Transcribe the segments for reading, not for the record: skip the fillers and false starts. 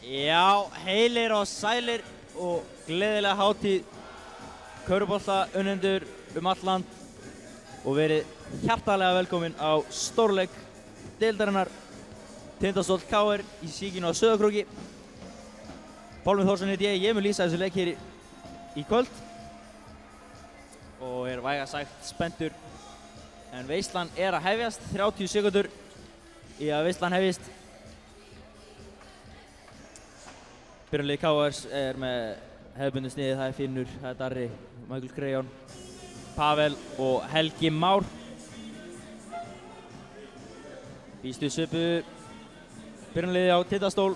Já, heilir og sælir og gleðilega hátíð körfubolta unnendur allt land og verið hjartalega velkomin á stórleik deildarinnar Tindastóll KR í Síkinu á Sauðárkróki. Pálmi Þórsson heiti ég mun lýsa þessu leik hér í kvöld og vægast sagt spenntur en veislan að hefjast, 30 sekúndur í að veislan hefjist. Byrjunliðið KR með hefðbundnu sniðið, það Finnur, það Darri, Michael Krejón, Pavel og Helgi Már. Býstu svipuðu byrjunliðið á Tindastól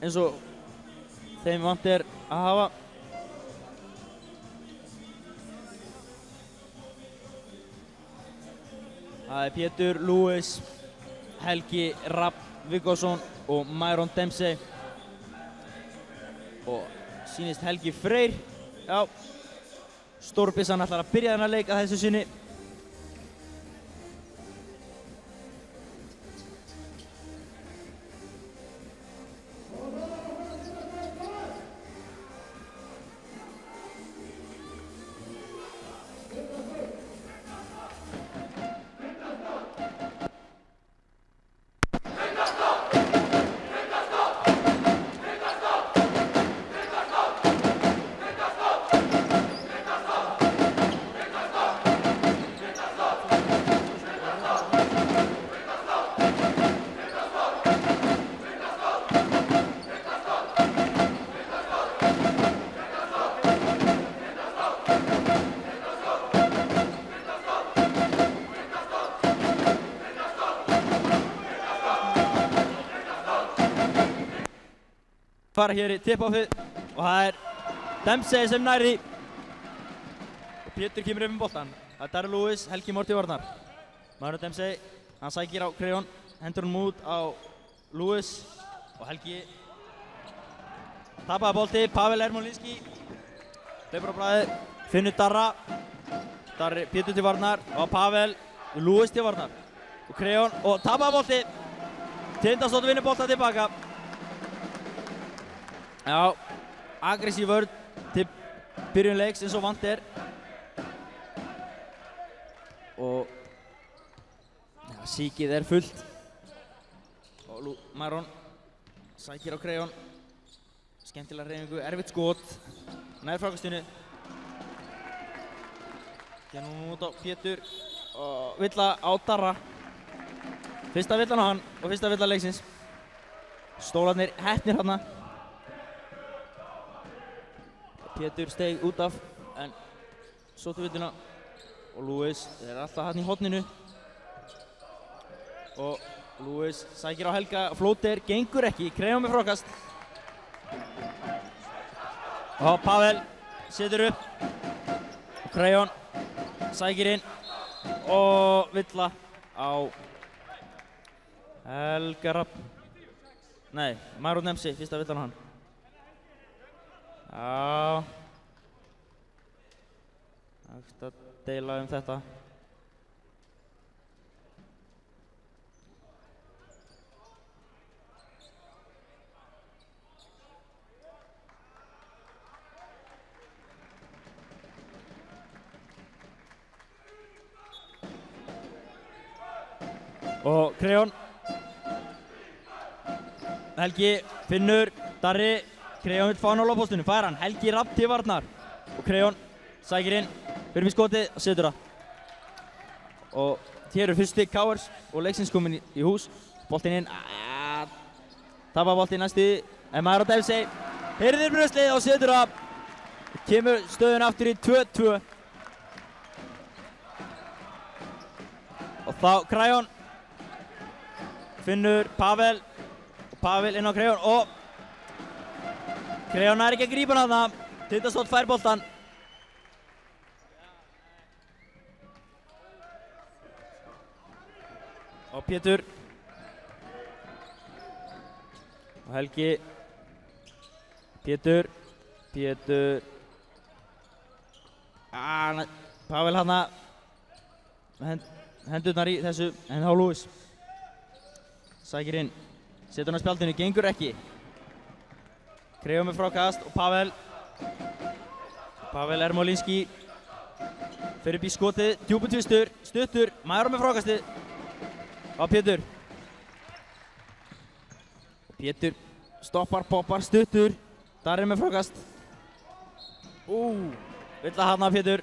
eins og þeim vant að hafa. Það Pétur, Lewis, Helgi Rapp Viggósson og Myron Dempsey. Og sýnist Helgi Freyr, já, stórbissan ætlar að byrja þennan leik að þessu sinni. Fara hér í tip-offið og það Dempsey sem nær því. Pétur kemur með boltan. Það Darri Lewis, Helgi Már til varnar. Myron Dempsey, hann sækir á Krejón, hendur hann út á Lewis og Helgi tapaði bolti. Pavel Ermolinski hleypur á bragðið, finnur Darra. Darri, Pétur til varnar og Pavel, Lewis til varnar. Og Krejón og tapaði bolti. Tindastóll vinnur bolta tilbaka. Já, aggressív vörn til byrjun leiks eins og vant og ja, síkið fullt og Myron sækir á Krejón, skemmtilega hreyfingu, erfitt skot nær frákastinu. Genum út á Pétur og villa á Darra, fyrsta villan á hann og fyrsta villa leiksins. Stólarnir heppnir þarna. Pétur steig út af en sótti villuna og Lewis alltaf hann í horninu og Lewis sækir á Helga, flóter gengur ekki, Krejón með frákast og Pavel setur upp og Krejón sækir inn og villa á Helga Rapp, nei, Myron Dempsey, fyrsta villan á hann. Já, hægt að deila þetta. Og Krejón, Helgi, Finnur, Darri. Krejón vill fá hann á lofpóstinu, fær hann, Helgi Rapp til varnar og Krejón sækir inn, fyrir með skotið og setur það. Og hér fyrstu KRs og leiksins komin í hús, boltinn inn, tapar boltinn næstu, en Myron Dempsey, heyrðir bröðslið og setur það, kemur stöðun aftur í 2-2. Og þá Krejón, Finnur, Pavel, og Pavel inn á Krejón og Krejón ekki að grípa hann þarna, Tindastóll fær boltan. Og Pétur. Og Helgi. Pétur. Pavel hann hendurnar í þessu, en þá Lewis. Sækir inn, setur hann á spjaldinu, gengur ekki. Kreon með frákast og Pavel Ermolinski fer upp í skotið, djúpur tvistur, stuttur, Maður með frákastið á Pétur. Pétur stoppar, poppar, stuttur, Darri með frákast. Vill að hana Pétur.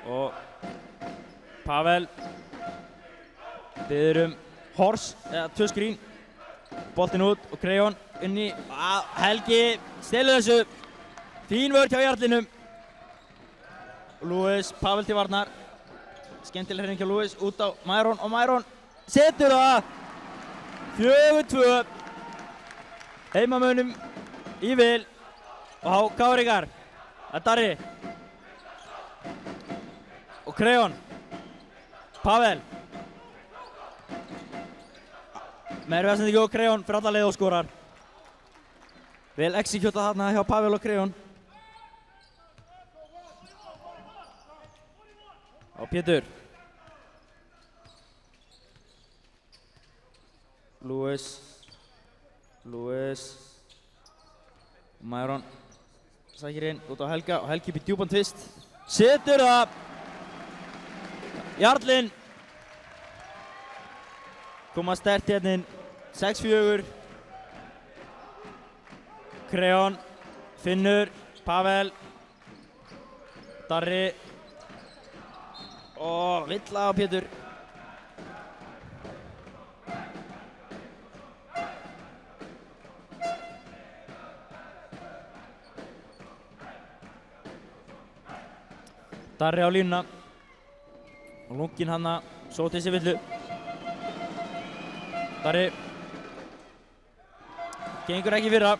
Og Pavel biður hors, eða 2 skrín. Boltinn út og Kreon inn í Helgi stelur þessu. Fín vörn hjá Jarlinum. Lewis, Pavel til varnar. Skemmtileg hreyfing hjá Lewis út á Myron og Myron setur það. 4-2. Heimamönnum í vil og á Káringar. Það er Darri. Og Kreon. Pavel. Með erfiðarsendingu og Kreon fyrir alla leið og skorar. Vel exekjútað þarna hjá Pavel og Kreon. Á Pétur. Lewis. Myron sækir inn út á Helga og Helgi upp í djúpan tvist. Setur það. Jarlinn. Koma sterkt hérna inn. 6-4. Kreon. Finnur. Pavel. Darri. Og Villa á Pétur. Darri á línuna. Og lunginn hanna sótið sér Villu. Darri. Gengur ekki fyrra.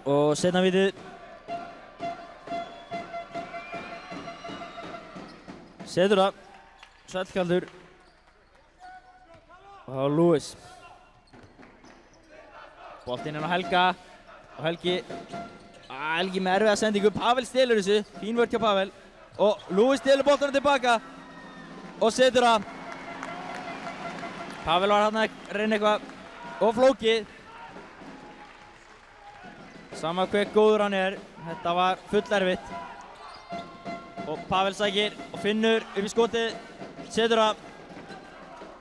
Og seinna vitið. Setur það. Svellkaldur. Og það var Lewis. Boltinn inn á Helga. Og Helgi með erfiða sendingu. Pavel stelur þessu. Fín vörn hjá Pavel. Og Lewis stelur boltanum tilbaka. Og setur það. Pavel var hann að reyna eitthvað. Og flókið. Sama hver góður hann er. Þetta var full erfitt. Og Pavel sækir og Finnur upp í skotið. Setur það.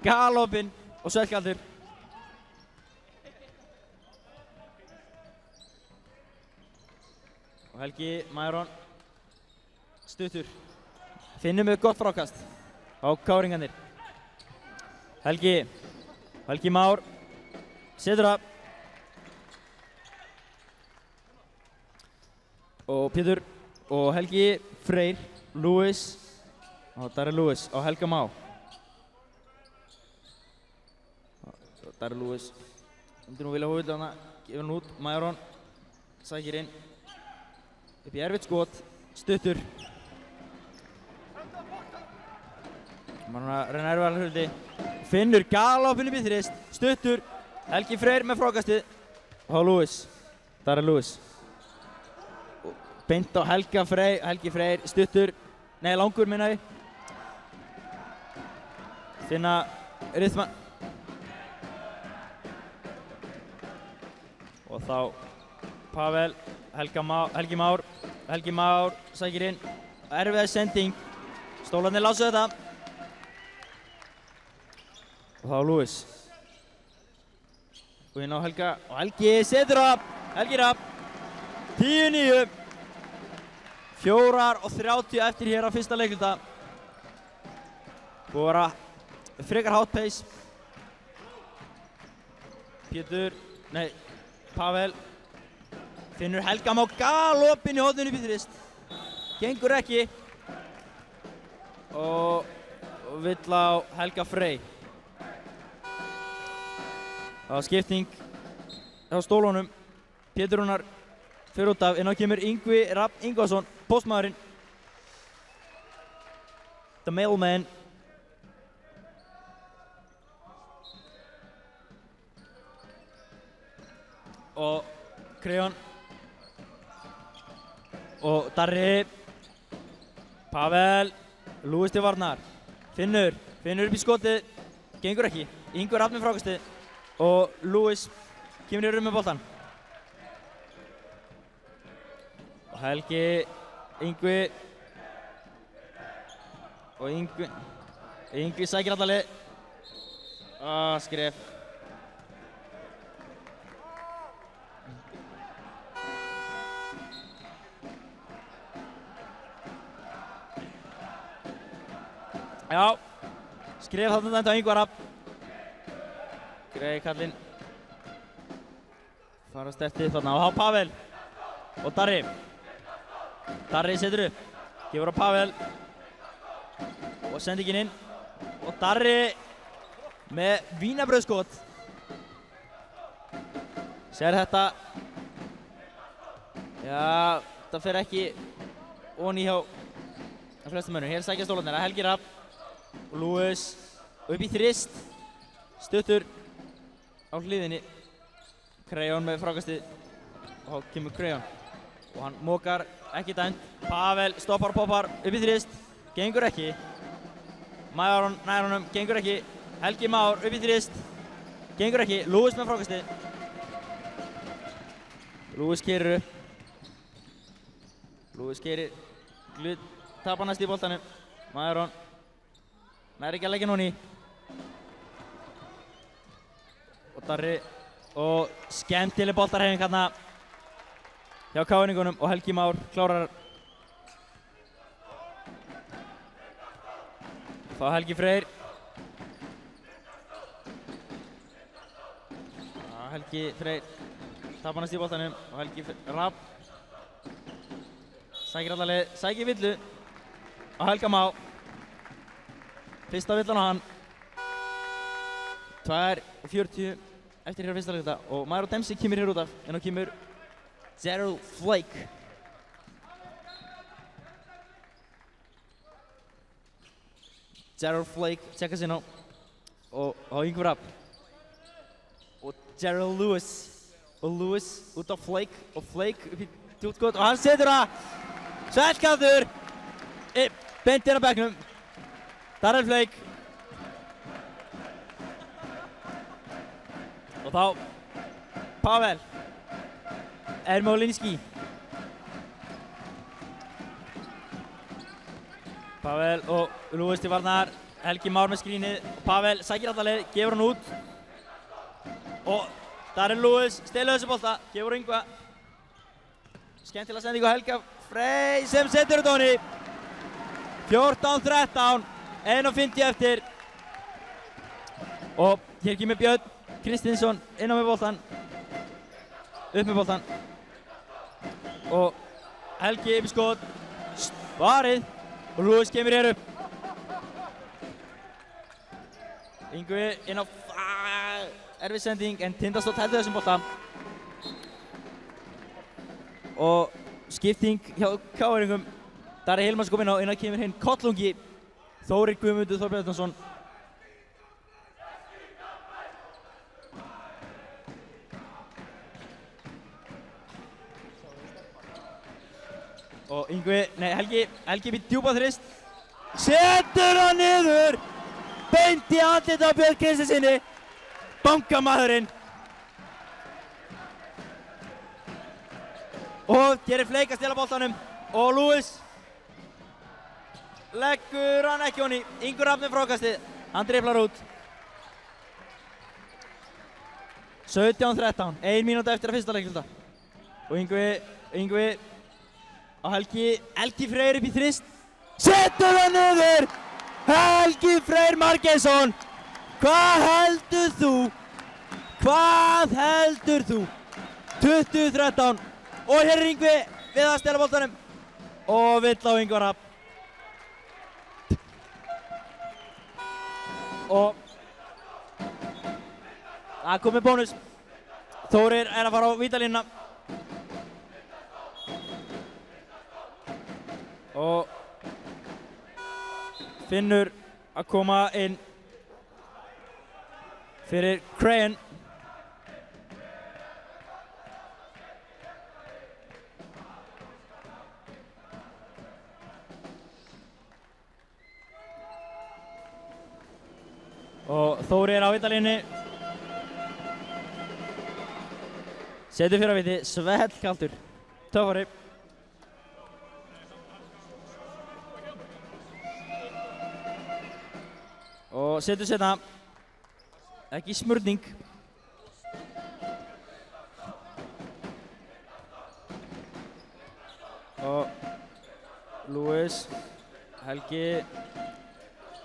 Galopinn og Svellkaldur. Og Helgi Myron stuttur. Finnur með gott frákast á Káringarnir. Helgi Már setur það. Og Pétur og Helgi Freyr, Lewis og Darri Lewis á Helga Má. Darri Lewis undir nú vilja hóðið hana, gefur hann út, Myron sækir inn upp í erfitt skot, stuttur. Myron að reyna erfiðar hluti. Finnur galopinn upp í þrist, stuttur. Helgi Freyr með frákastið og Lewis, Darri Lewis. Beint á Helgi Freyr, stuttur, nei langur minna ég. Finna rytman. Og þá Pavel, Helgi Már sækir inn, erfiða sending. Stólarnir lásu þetta. Og þá Lewis. Og inn á Helga, og Helgi setur það. Helgi Rapp, 10-9. 4:30 eftir hér á fyrsta leikluta. Búið að vera frekar hátt pace. Pavel finnur Helga Má galopinn í horninu upp í þrist. Gengur ekki. Og vill á Helga Frey. Það var skipting á stólunum. Pétur Rúnar fyrir út af, inn á kemur Yngvi Rapp Ingvason, postmaðurinn. The mailman. Og Kreon og Darri, Pavel, Lewis til varnar, Finnur upp í skotið, gengur ekki, Ingvi Rafn með frákastið og Lewis kemur í með boltan. Og Helgi, Ingvi og Ingvi sækir alla leið. Skref. Já, skref þarna dæmt á Ingvar Rafn. Greið kallinn. Fara stertið þarna og þá Pavel og Darri. Darri setur upp, gefur á Pavel og sendingin inn og Darri með vínabrauðskot. Sér þetta. Já, það fer ekki onni hjá flestum mönnum. Hér sækja stólarnir að Helgi Rafn og Lewis upp í þrist, stuttur á hliðinni. Krejón með frákastið og þá kemur Krejón og hann mókar, ekki dæmt. Pavel stoppar og poppar upp í þrist, gengur ekki. Maron nær honum, gengur ekki. Helgi Már upp í þrist, gengur ekki. Lewis með frákastið. Lewis keyrir upp. Lewis keyrir, tapar næst í boltanum. Maron nær ekki að leggja núni. Og Darri og skemmtileg boltarhreyfing hérna hjá K-inningunum og Helgi Már klárar. Fá Helgi Freyr. Helgi Freyr tapar næst í boltanum og Helgi Rafn sækir alla leið, sækir villu á Helga Má. Fyrsta villan á hann. 2:40 eftir hér á fyrsta leikta og Mauro Dempsey kemur hér út af en þá kemur Gerald Flake. Gerald Flake tjekka sinna og Ingvar Rafn og Gerald Lewis og Lewis út á Flake og Flake upp í djúpskot og hann setur það. Svellkattur beint inn á bekknum. Darrell Flake og þá Pavel Ermolinski. Pavel og Lewis til varnar. Helgi Már með skrínið. Pavel sækir alla leið, gefur hann út og Darrell Lewis stelur þessu bolta, gefur Ingva. Skemmtilega sending á Helga Frey sem setur þetta honni. 14-13, 1:50 eftir og hér kemur Björn Kristinsson inn á með boltan, upp með boltan og Helgi upp í skot, varið og Lewis kemur hér upp. Ingvi inn á erfið sending en Tindastóll heldur þessum bolta og skipting hjá K-iningum. Darri Hilmars kom inn á, kemur hinn Kollungi Þórir Guðmundur Þorbjarnarsson. Og Helgi upp í djúpa þrist, setur hann niður, beint í andlitið á Björn Kristinssyni, bankamaðurinn. Og gerir Flake að stela boltanum og Lewis leggur hann ekki honni. Ingvar Rafn með frákastið, hann driblar út. 17-13, 1 mínúta eftir að fyrsta leikluta og Ingvi á Helgi Freyr upp í þrist, setur hann niður. Helgi Freyr Margeirsson, hvað heldur þú? Hvað heldur þú? 20-13 og hér er Ingvi við að stela boltanum og vill á Ingvar Rafn. Og það komið bónus. Þórir er að fara á vítalínuna og Finnur að koma inn fyrir Crayon. Og Þóri á vítalínunni. Setur fyrir að viti, svellkaldur. Töffari. Og setur setna. Ekki smurning. Og Lewis, Helgi,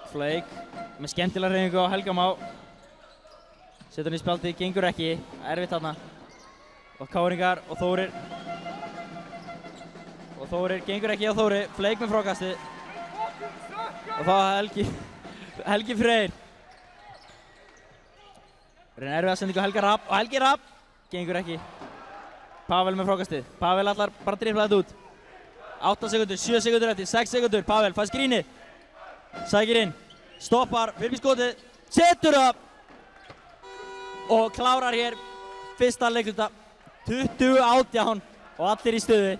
Flake með skemmtilega hreyfingu á Helga Má. Setur hann í spjaldi, gengur ekki, erfitt þarna. Og Káringar og Þórir. Og Þórir gengur ekki á Þóri, Flake með frákasti. Og þá Helgi Freyr. Reynir erfið að sendingu Helga Rapp og Helgi Rapp gengur ekki. Pavel með frákastið. Pavel allar bara að drifla þetta út. 8 sekundur, 7 sekundur eftir, 6 sekundur. Pavel fær skrýni. Sækir inn. Stoppar, fyrir í skotið. Setur það. Og klárar hér fyrsta leikluta. 20-18 og allir í stuði.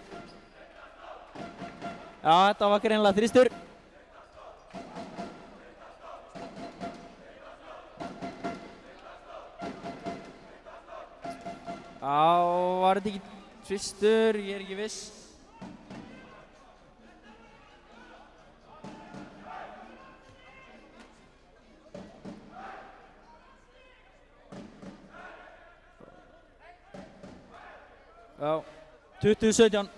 Já, þetta var greinilega þrýstur. Já, var þetta ekki tvistur? Ég er ekki viss. Já, 20-17.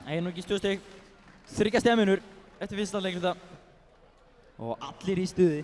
Einungis 2 stig. 3 stiga munur eftir fyrsta leikluta. Og allir í stuði.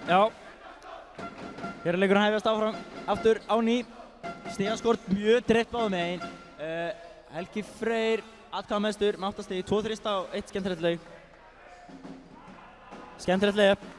Já, hér er leikurinn að hefjast áfram aftur á ný. Stigaskort mjög dreift báðum megin. Helgi Freyr atkvæðamestur með 8 stigi, 2 þrista og 1 skemmtilegt laug. Skemmtilegt laug.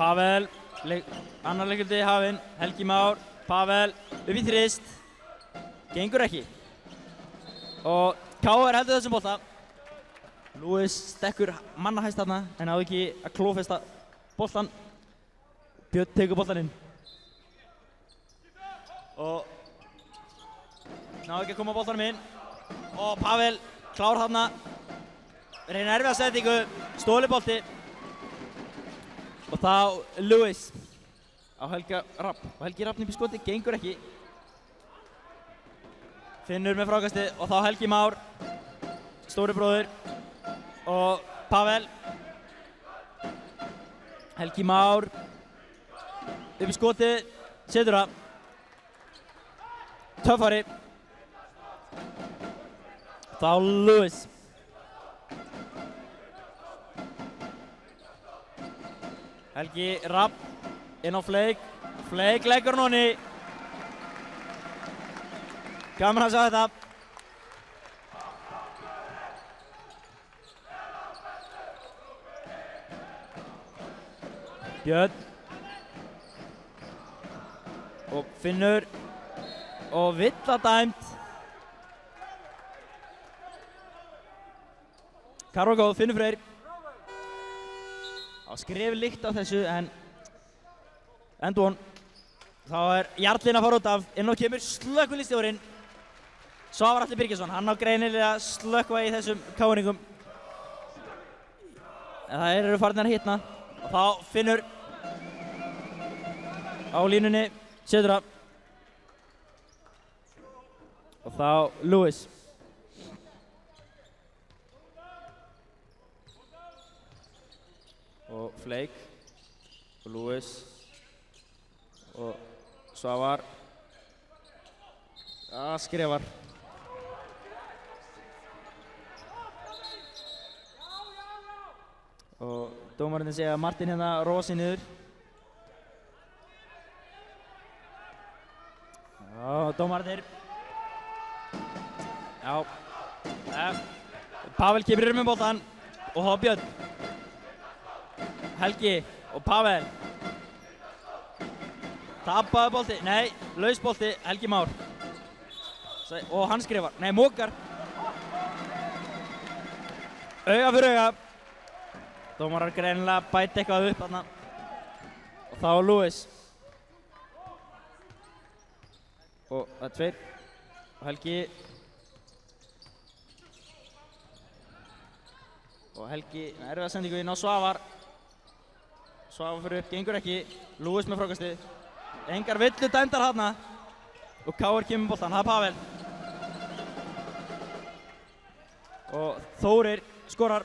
Pavel, annar leikluti hafinn, Helgi Már, Pavel, upp í þrist, gengur ekki. Og KR heldur þessum bolta. Lewis stekkur mannahæst þarna, en náði ekki að klófesta boltan. Björn tekur boltan inn. Og náði ekki að koma boltanum inn. Og Pavel klár þarna, reynir erfiða setningu, stóli bolti. Og þá Lewis á Helga Rapp. Og Helgi Rapp nýppi skoti, gengur ekki. Finnur með frákasti og þá Helgi Már, stóri bróðir. Og Pavel. Helgi Már upp í skoti, setur það. Töffari. Þá Lewis. Helgi Rapp inn á Flake. Flake leggur hann honni. Gaman að sjá þetta. Björn. Og Finnur. Og villa dæmt. Karol góð, Finnur Freyr. Skrif líkt á þessu en endon. Þá er Jarlinn að fara út af. Inn á kemur slökkvilistjórinn Svavar Atli Birgisson. Hann á greinilega slökkva í þessum káringum. En það eru farnir að hitna. Og þá Finnur á línunni, setur það. Og þá Lewis. og Flake og Lewis og Svavar skrifar og dómarinn segja að Martin hérna róa sig niður. Já, dómarnir. Já. Pavel kemur með boltan og þá Björn. Helgi og Pavel. Tapaði bolti, nei, laus bolti, Helgi Már. Og hann skrifar, nei, mókar. Auga fyrir auga. Dómarar greinilega bæti eitthvað upp þarna. Og þá Lewis. Og það er 2. Og Helgi. Og Helgi, erfiða sendingu inn á Svavar. Svavar fyrir upp, gengur ekki. Lewis með frákastið. Engar villu dæmdar þarna. Og KR kemur með boltan, það er Pavel. Og Þórir skorar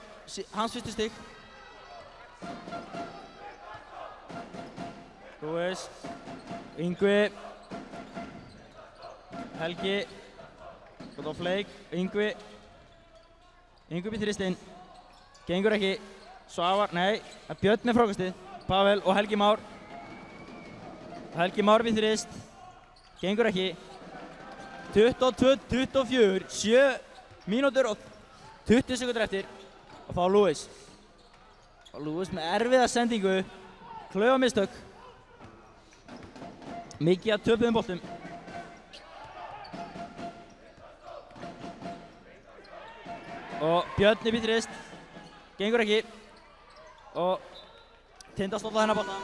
hans fyrstu stig. Lewis, Yngvi, Helgi, og þá Flake, Yngvi býr þristinn, gengur ekki, Svavar, nei, það er Björn með frákastið, Pavel og Helgi Már. Helgi Már býr þrist, gengur ekki, 22-24, 7 mínútur og 20 sekundur eftir og þá Lewis. Og Lewis með erfiða sendingu, klaufamistök, mikið að töpuðum boltum. Og Björn upp í þrist, gengur ekki og Tindar stólla hennar bolta.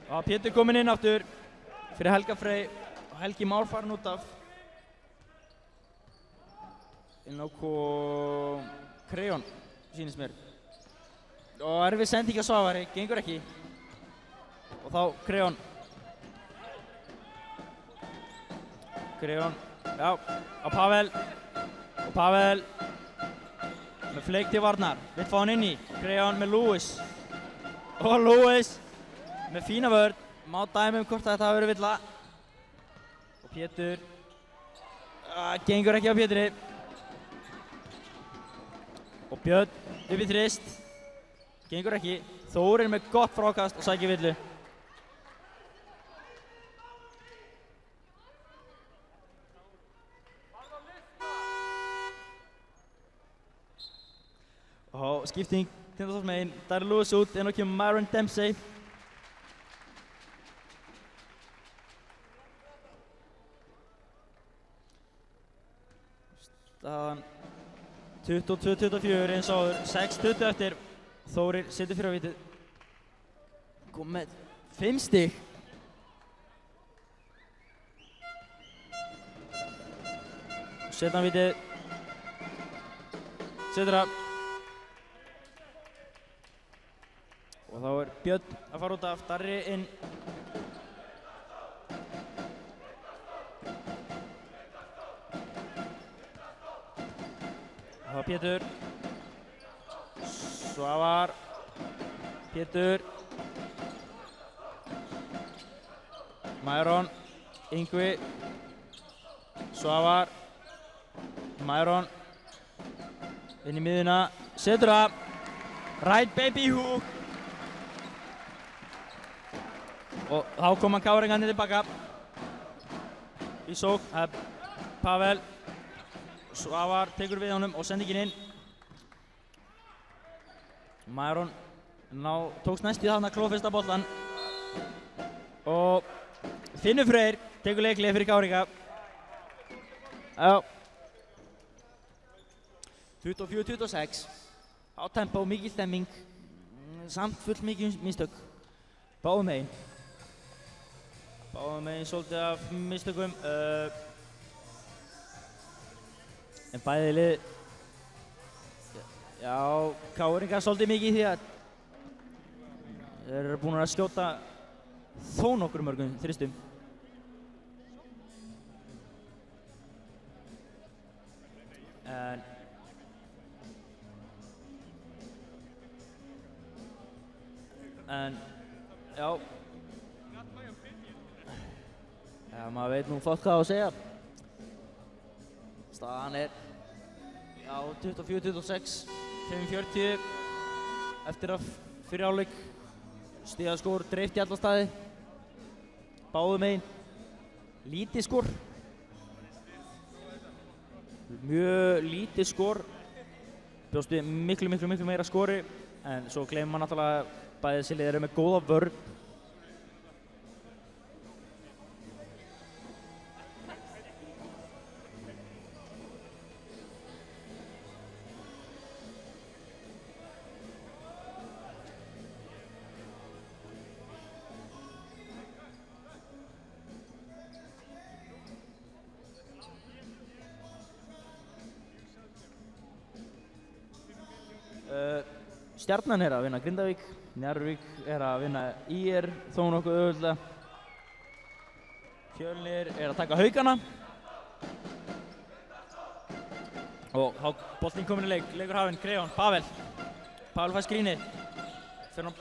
Og Pétur kominn inn aftur fyrir Helga Frey og Helgi Már farin út af. Inn á kom Kreon, sýnist mér. Og erfið sending á Svavari, gengur ekki. Og þá Kreon. Kreon, já, á Pavel. Og Pavel með Flake til varnar, vill fá hann inn í. Kreon með Lewis. Og Lewis með fína vörn, má dæmi hvort að þetta hafi verið villa. Og Pétur, gengur ekki á Péturi. Og Björn upp í þrist, gengur ekki. Þórir með gott frákast og sækir villu. Og skipting, Tindastóls megin, það er Lewis út, inn og kemur Myron Dempsey. Staðan 22-24 eins og áður, 6-20 eftir. Þórir setur fyrir á vitið. Kom með 5 stig. Setur hann vitið. Setur það. Og þá er Björn að fara út af, Darri inn. Og þá Pétur. Svavar. Pétur. Myron. Yngvi. Svavar. Myron. Inn í miðuna. Setur það. Right baby hook. Og þá koma KR-ingarnir tilbaka. Í sókn, Pavel. Svavar tekur við honum og sendingin inn. Myron tókst næst í þarna klófesta boltan. Og Finnur Freyr tekur leiklið fyrir KR-inga. Já. 24-26. Á tempo, mikil stemming. Samt full mikil mistök. Báðum megin. Báðum megin svolítið af mistökum. En bæði lið. Já, KR-ingar svolítið mikið í því að þeir eru búin að skjóta þó nokkur mörgum þristum. En já, maður veit nú fátt hvað á að segja. Staðan er 24-26, 5:40 eftir að fyrri hálfleik. Stigaskor dreift í alla staði, báðum megin. Lítið skor, mjög lítið skor. Bjóst við miklu meira skori, en svo gleymir maður náttúrulega bæðið þessi lið eru með góða vörn. Stjarnan er að vinna Grindavík, Njarðvík er að vinna ÍR þó nokkuð auðveldlega. Fjölnir er að taka Haukana. Og þá boltinn kominn í leik, leikur hafinn, Kreon, Pavel. Pavel fær skrínið, fyrir á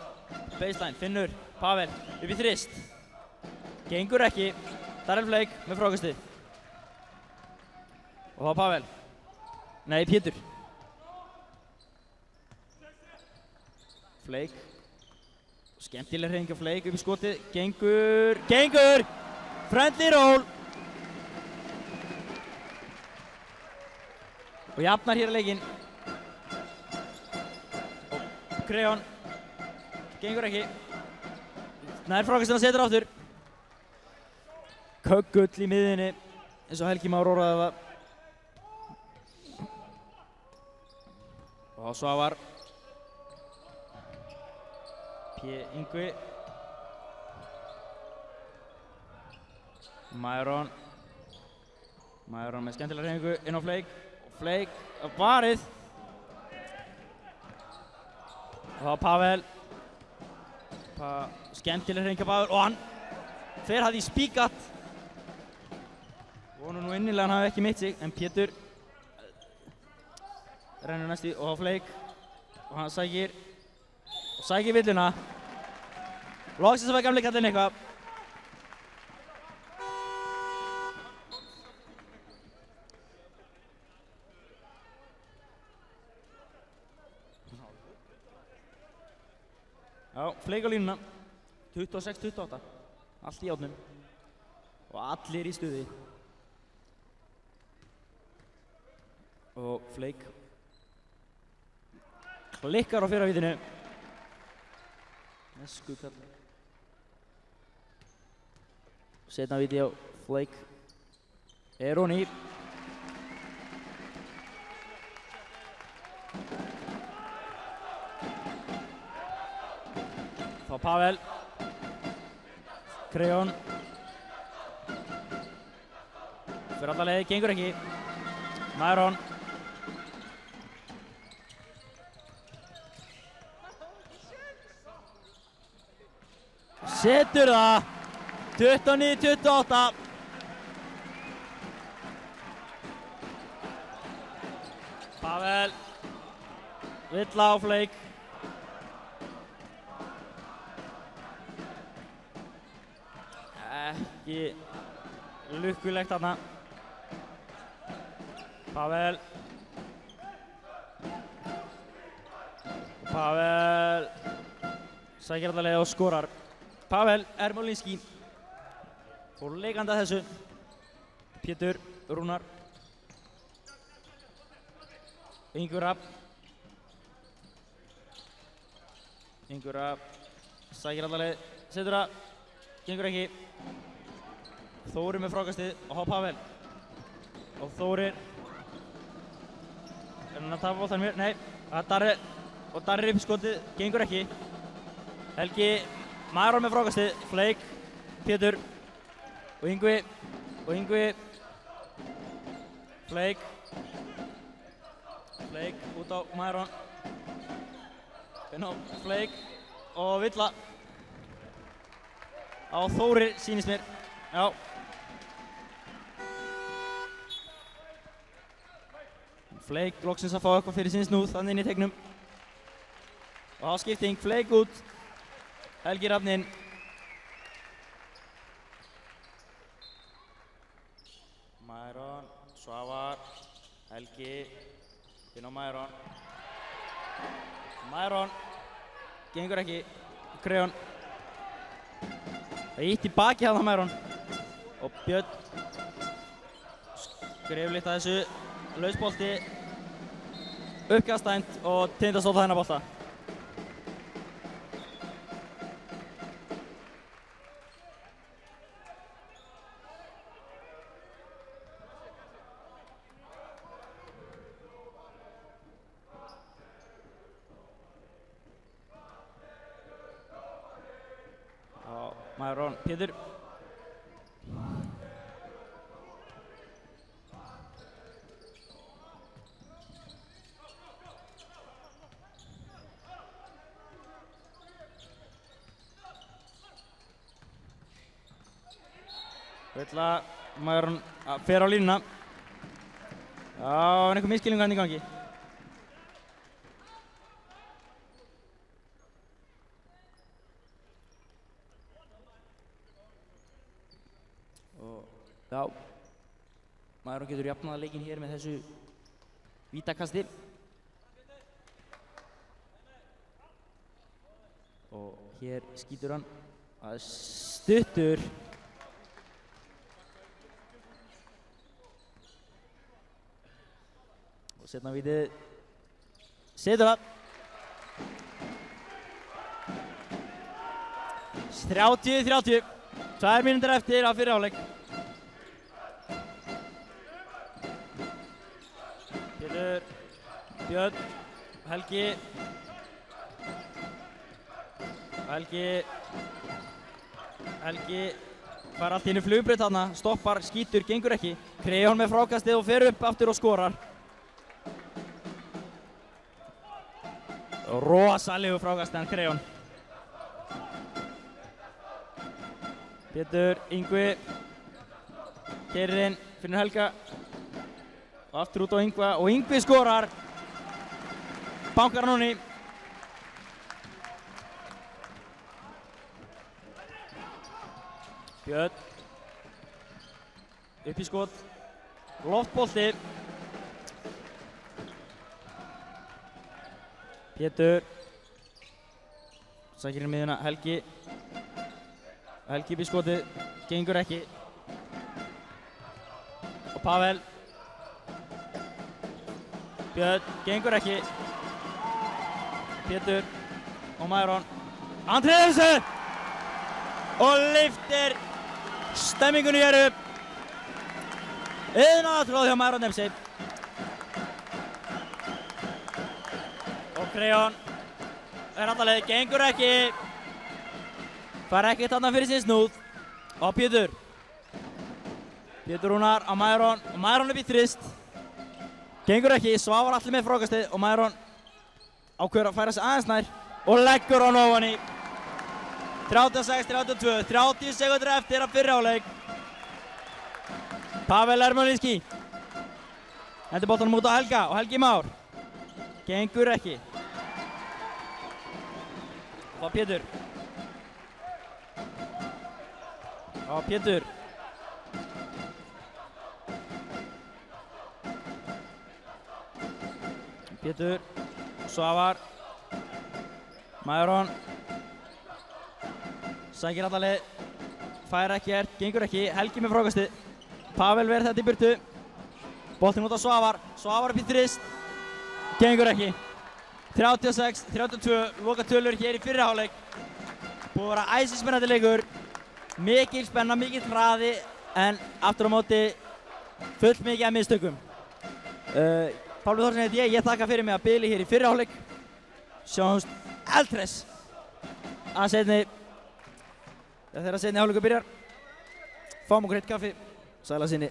baseline, Finnur, Pavel, upp í þrist. Gengur ekki, þar er Fleik með frákastið. Og þá Pavel, nei Pétur. Fleik, skemmtileg hreyfing á Fleik upp í skotið, gengur, friendly roll. Og jafnar hér að leikinn. Og Kreon, gengur ekki, nær frákastið og setur aftur. Köggull í miðinni, eins og Helgi Már orðaði það. Og Svavar. Yngvi, Maron með skemmtilega hreyfingu inn á Fleik og Fleik á varið. Og þá Pavel, skemmtilega hreyfingu á Pavel og hann fer hann í spíkat. Vonu nú innilega hann hafi ekki mitt sig, en Pétur rennur næst í og þá Fleik og hann sækir villuna. Loksins að fæ gamli kallinn eitthvað. Já, Fleik á línuna. 26-28. Allt í járnum. Og allir í stuði. Og Fleik klikkar á fyrra vítinu. Nesku kall. Setna víti á Fleik. Er hún í. Þá Pavel. Kreon. Fyrir alla leið, gengur ekki. Maron. Setur það. 29-28. Pavel. Villa á Fleik. Ekki lukkulegt þarna. Pavel. Pavel sækir alla leið og skorar. Pavel Ermolinski fór leikandi að þessu. Pétur Rúnar. Yngvi Rapp. Yngvi Rapp sækir alla leið, setur það, gengur ekki. Þórir með frákastið og þá Pavel. Og Þórir er hann að tapa boltanum hér? Nei, það er Darri upp í skotið, gengur ekki. Helgi Maron með frákastið, Fleik, Pétur og Yngvi. Fleik út á Maron. Inn á Fleik og Villa. á Þóri, sýnist mér. Já. Flake loksins að fá eitthvað fyrir sinn snúð þannig inn í tegnum. Og á skipting, Flake út. Helgi Rafn inn. Mæron, Svavar, Helgi, inn á Mæron. Mæron, gengur ekki, Kreon. Það ítt í baki hann á Mæron. Og Björn skrif litt að þessu. Lausbolti, uppkastænt og Tindastóll þennan bolta. Mæron, Pétur. Villa, Mæron fer á línuna. Já, einhver misskilningur hann í gangi. Já, Mæron getur jafnað leikinn hér með þessu vítakasti. Og hér skýtur hann að stuttur. Og setna vítið, setur það. 30-30, 2 mínútur eftir á fyrri hálfleik. Pétur, Björn, Helgi. Helgi fær allt í einu flugbraut þarna, stoppar, skýtur, gengur ekki. Kreon með frákastið og fer upp aftur og skorar. Rosalegu frákastið hann Kreon. Pétur, Yngvi, keyrir inn, finnur Helga. Og aftur út á Yngva og Yngvi skorar. Bankar hann honni. Björn. Upp í skot. Loftbolti. Pétur. Sækir inn miðjuna, Helgi. Helgi upp í skotið. Gengur ekki. Og Pavel. Björn, gengur ekki. Pétur og Mæron. Andri þessu! Og lyftir stemmingunni hér upp. Iðnaðartróð hjá Mæron Dempsey. Og Kreon er alla leið, gengur ekki. Fær ekkert þarna fyrir sinn snúð. Og Pétur. Pétur Rúnar á Mæron og Mæron upp í þrist. Gengur ekki, Svavar allir með frákastið og Mæron ákveður að færa sig aðeins nær og leggur hann ofan í. 36-32, 30 sekundur eftir að fyrri hálfleik. Pavel Ermolinski hendir boltanum út á Helga og Helgi Már. Gengur ekki. Og Pétur. Og Pétur. Pétur, Svavar, Mæron. Sækir alla leið, fær ekkert, gengur ekki, Helgi með frákastið. Pavel verð þetta í burtu. Boltinn út á Svavar, Svavar upp í þrist. Gengur ekki. 36-32, loka tölur hér í fyrri hálfleik. Búið að vera æsispennandi leikur. Mikil spenna, mikill hraði, en aftur á móti full mikið af mistökum. Pálmi Þórsson heiti ég þakka fyrir mig að bili hér í fyrri hálfleik. Sjáumst eldhress að seinni. Þegar seinni hálfleikur byrjar. Fáum okkur heitt kaffi. Sæla sinni.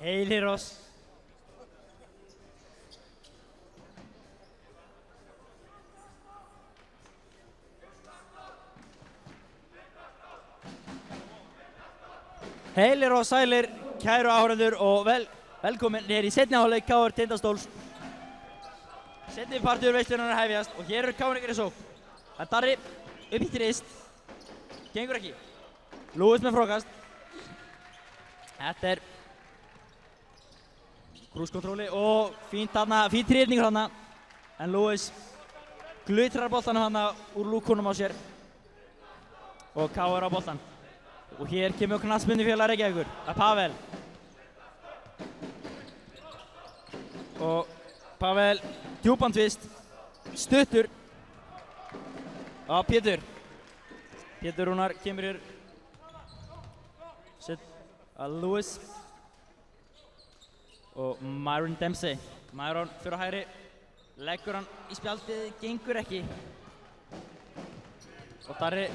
Heilirós. Heilir og sælir, kæru áhorfendur og velkomin hér í seinni hálfleik KR Tindastóls. Seinni partur veislunar hefjast og hér eru KR-ingar í sókn. Það er Darri upp í þrist, gengur ekki. Lewis með frákast. Þetta er krúskontróli og fínt þrýrningur þarna. En Lewis glutrar boltanum þarna úr lúkunum á sér og KR á boltan. Og hér kemur knattspyrnufélag Reykjavíkur, það er Pavel. Og Pavel, djúpan tvist, stuttur á Pétur. Pétur Rúnar kemur hér, sett að Lewis. Og Myron Dempsey. Myron fyrir á hægri, leggur hann í spjaldið, gengur ekki. Og Darri,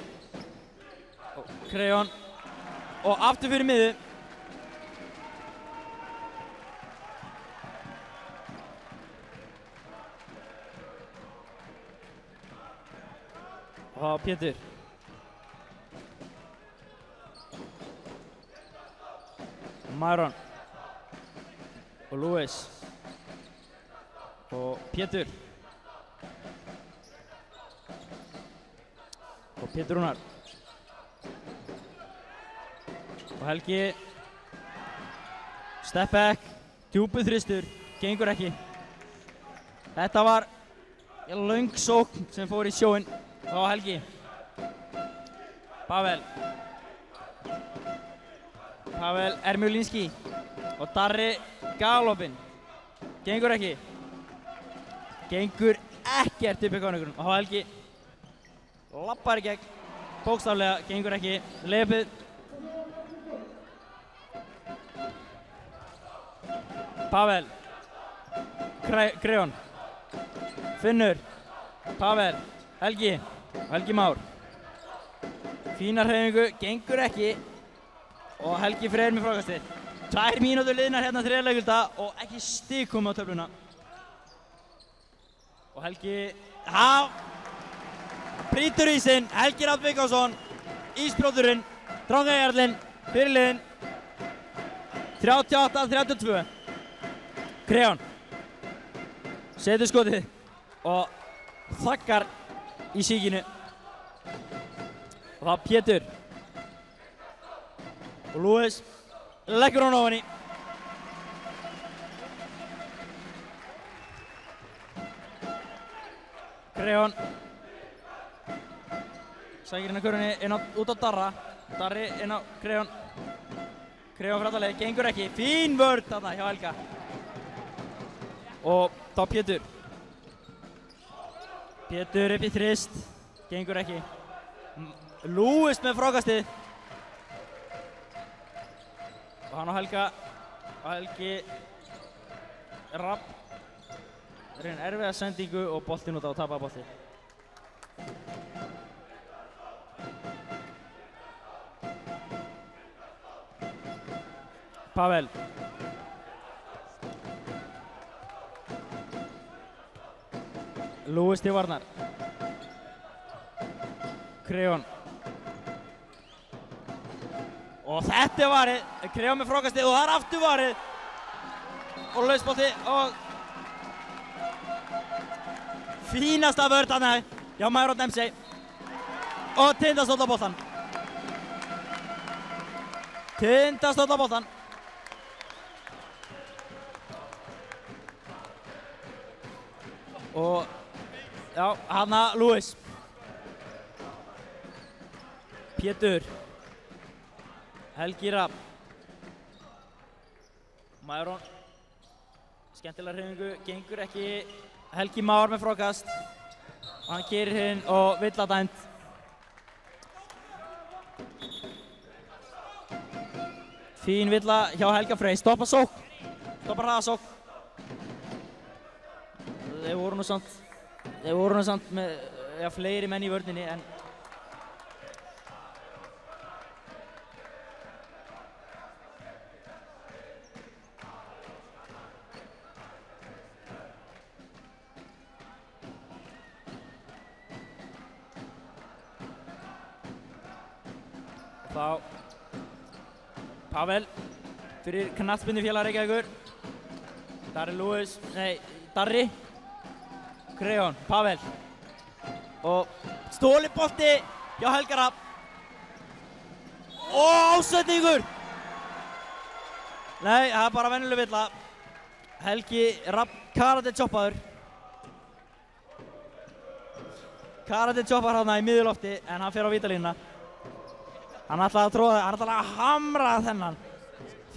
og Kreon. Og aftur fyrir miðu. Og Pétur. Myron. Og Lewis. Og Pétur. Og Pétur Rúnar. Og Helgi, step back, djúpu þristur, gengur ekki. Þetta var löng sókn sem fór í sjóinn á Helgi. Pavel Ermjulinski og Darri galopinn, gengur ekki. Gengur ekkert upp í konungurinn og Helgi lappar í gegn, bókstaflega, gengur ekki. Leipið. Pavel, Kreon, Finnur, Pavel, Helgi og Helgi Már. Fína hreyfingu, gengur ekki og Helgi Freyr með frákastið. 2 mínútur liðnar hérna þriðja og ekki stig komið á töfluna. Og Helgi, brýtur ísinn, Helgi Rafn Vigásson, ísbrjóturinn, Drangajarlinn, fyrirliðinn, 38-32. Kreon setur skotið og þakkar í síkinu. Og það Pétur. Og Lewis leggur hann ofan í. Kreon sækir inn á körfunni út á Darra. Darri inn á Kreon. Kreon fyrir alltaf leið, gengur ekki. Fín vörn þarna hjá Helga. Og þá Pétur. Pétur upp í þrist, gengur ekki. Lewis með frákastið. Og hann á Helga. Og Helgi Rapp. Það er einn erfiða sendingu og boltinn út á að tapa bolti. Pavel. Lewis til varnar. Kreon. Og þetta er varið. Kreon með frákastið og það er aftur varið. Og lausbolti og fínasta vörn þarna hjá Myron Dempsey. Og Tindastóll á boltan. Tindastóll á boltan. Og já, hana Lewis. Pétur. Helgi Rapp. Myron. Skemmtilega hreyfingu, gengur ekki. Helgi Már með frákast. Og hann keyrir hinn og villa dæmt. Fín villa hjá Helga Frey. Stoppa sókn. Stoppa hraðasókn. Þeir voru nú samt með fleiri menn í vörninni en þá Pavel fyrir knattspyrnufélag Reykjavíkur. Darri, Kreon, Pavel og stólinn bolti hjá Helga Rafn og ásetningur. Nei, það er bara venjuleg villa. Helgi Rafn karate choppaður. Karate choppar þarna í miðjulofti en hann fer á vítalínuna. Hann ætlaði að tróða, hann ætlaði að hamra þennan.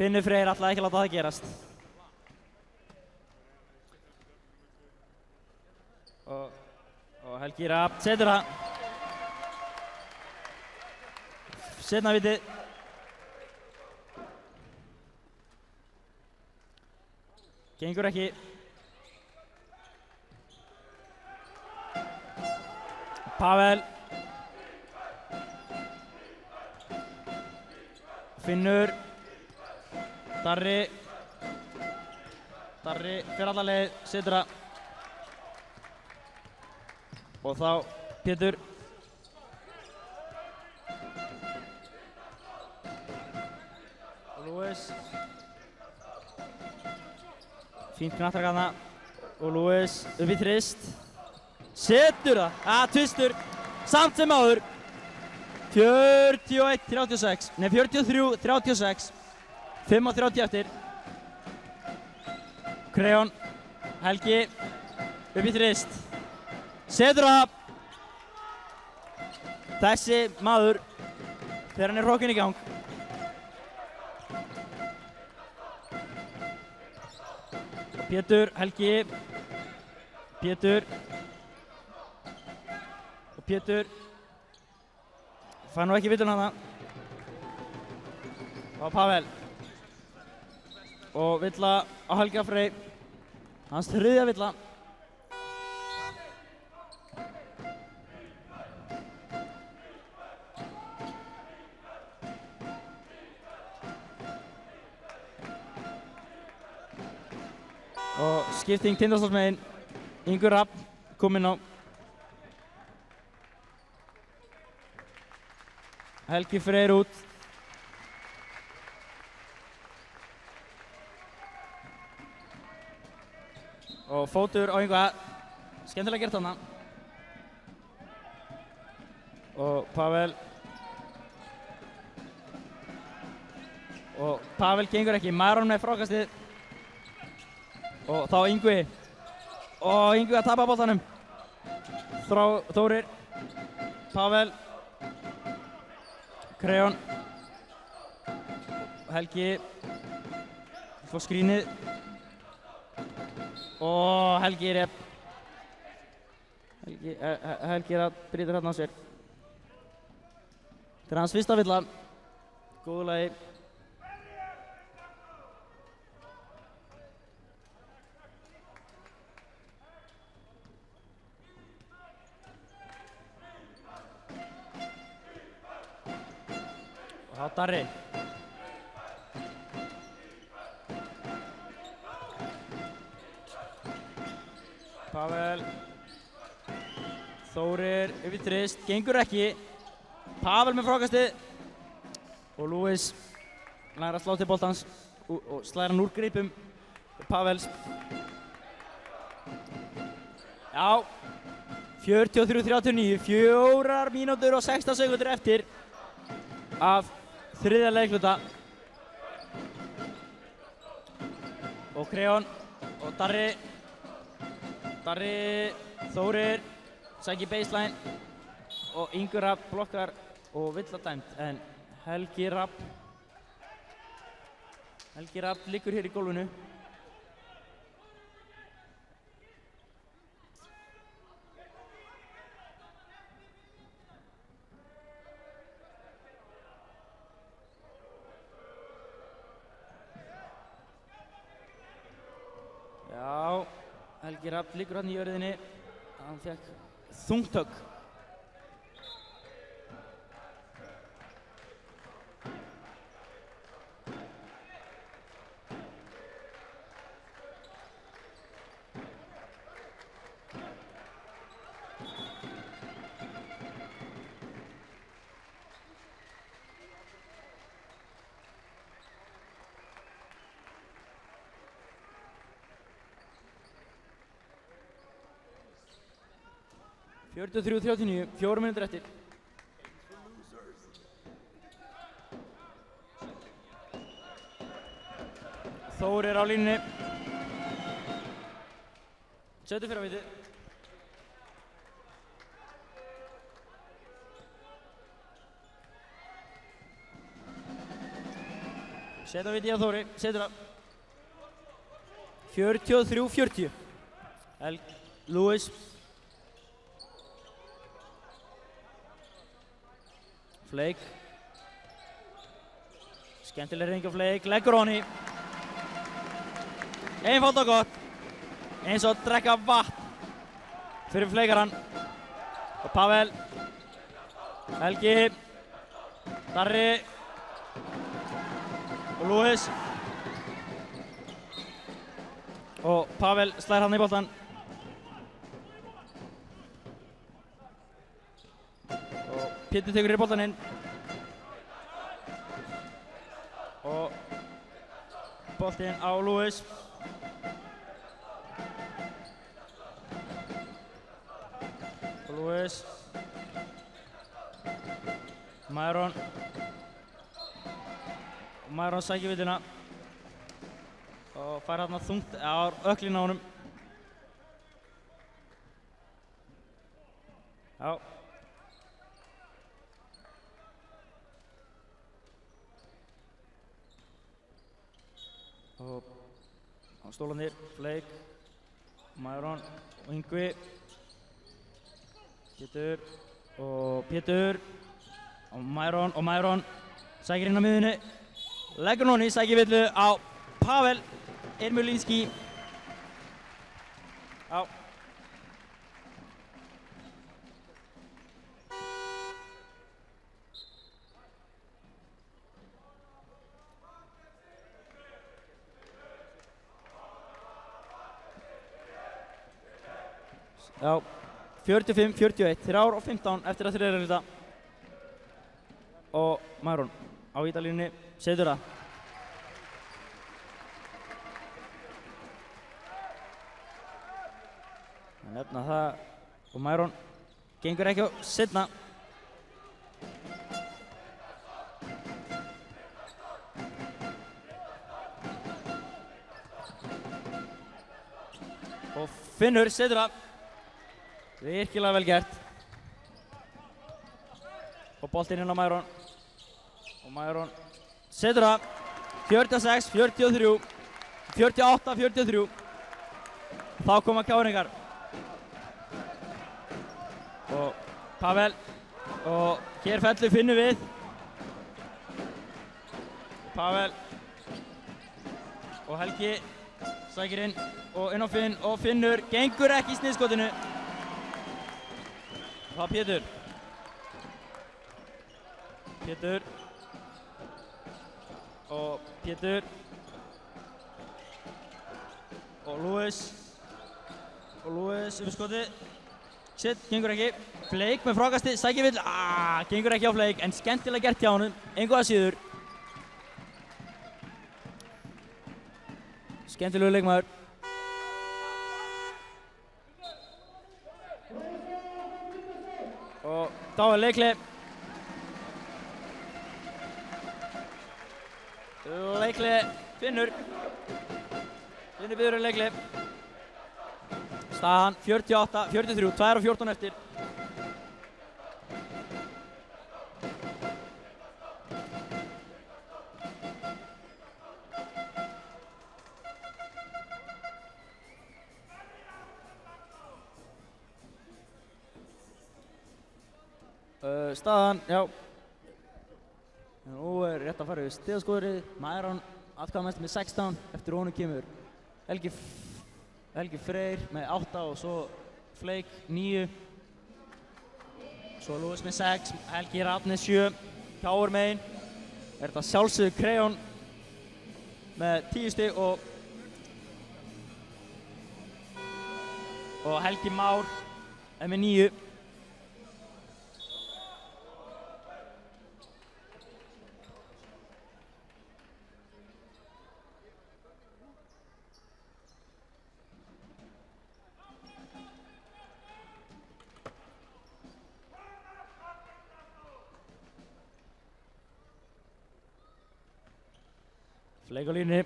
Finnur Freyr ætlaði ekki að láta það gerast. Og Helgi Rafn setur það. Seinna vitið. Gengur ekki. Pavel. Finnur. Darri fer alla leið, setur það. Og þá Pétur. Og Lewis. Fínt knattar þarna. Og Lewis upp í þrist. Setur það. Tvistur. Samt sem áður. 41-36. Nei, 43-36. 5:30 eftir. Kreon. Helgi. Upp í þrist. Setur það. Þessi maður þegar hann er hrokkinn í gang. Pétur, Helgi. Pétur. Og Pétur. Fær nú ekki villun hana. Og Pavel. Og villa á Helga Frey. Hans þriðja villa. Og skipting Tindastólsmegin. Ingur Rafn kominn á. Helgi Freyr út. Og fótur á Inga. Skemmtilega gert þarna. Og Pavel. Og Pavel gengur ekki. Maron með frákastið. Og þá Yngvi. Og Yngvi að tapa boltanum. Þórir. Pavel. Kreon. Helgi. Fór skrínið. Og Helgi er Helgi er að brýta hérna á sér. Þetta er hans fyrsta villa. Góðu lagi. Og þá Darri. Pavel. Þórir upp í þrist, gengur ekki. Pavel með frákastið. Og Lewis lærir að slá til boltans og slæðir hann úr greipum Pavels. Já, 43-39, 4 mínútur og 16 sekundur eftir af þriðja leikluta. Og Kreon og Darri. Þórir sækir baseline og Ingur Rafn blokkar og vill að dæmt, en Helgi Rafn liggur hér í gólfinu. Já, Helgi Rafn liggur hann í jörðinni. Hann fekk þungtögg. 43-39, 4 mínútur eftir. Þór á línunni. Setur fyrir að viti. Setur að viti á Þóri, setur að. 43-40. Lewis. Flake. Skemmtileg hreyfing á Flake, leggur honni. Einfalt og gott. Eins og drekka vatn fyrir Fleikarann. Og Pavel. Helgi. Darri. Og Lewis. Og Pavel slær hann í boltan. Og Pétur tekur í boltan inn. Og boltinn á Lewis. Og Lewis. Myron. Og Myron sækir villina. Og fær hérna þungt á öklinn á honum. Já. Og á stólanir, Flake, Myron og Yngvi. Pétur og Myron sækir inn á miðunni. Leggur honni, sækir villu á Pavel Ermolinski. Já. Já. 45-41, 3:15 eftir að þriðja hluta. Og Myron á vítalínunni setur það. Nefna það og Myron gengur ekki á seinna. Og Finnur setur það. Virkilega vel gert. Og boltinn inn á Myron. Og Myron setur það. 46-43, 48-43. Þá koma Káringar. Og Pavel. Og hér fellur Finnur við. Pavel. Og Helgi sækir inn. Og inn á Finn. Og Finnur gengur ekki í sniðskotinu. Það er Pétur. Pétur. Og Pétur. Og Lewis. Og Lewis yfir skotið. Shit, gengur ekki. Flake með frákasti, sækir vill. Gengur ekki á Flake, en skemmtilega gert hjá honum. Engu að síður. Skemmtilegu leikmaður. Og þá er leikli. Leikli Finnur. Finnur byður leikli. Staðan 48-43, 2:14 eftir. Staðan, já. Nú er rétt að fara við stigaskoðrið. Myron atkvæðamest með 16, eftir honum kemur Helgi Freyr með 8 og svo Flake 9. Svo Lewis með 6, Helgi Rafn með 7. Káur megin er þetta sjálfsögðu Kreon með 10 stig og Helgi Már er með 9. Fleik á línunni.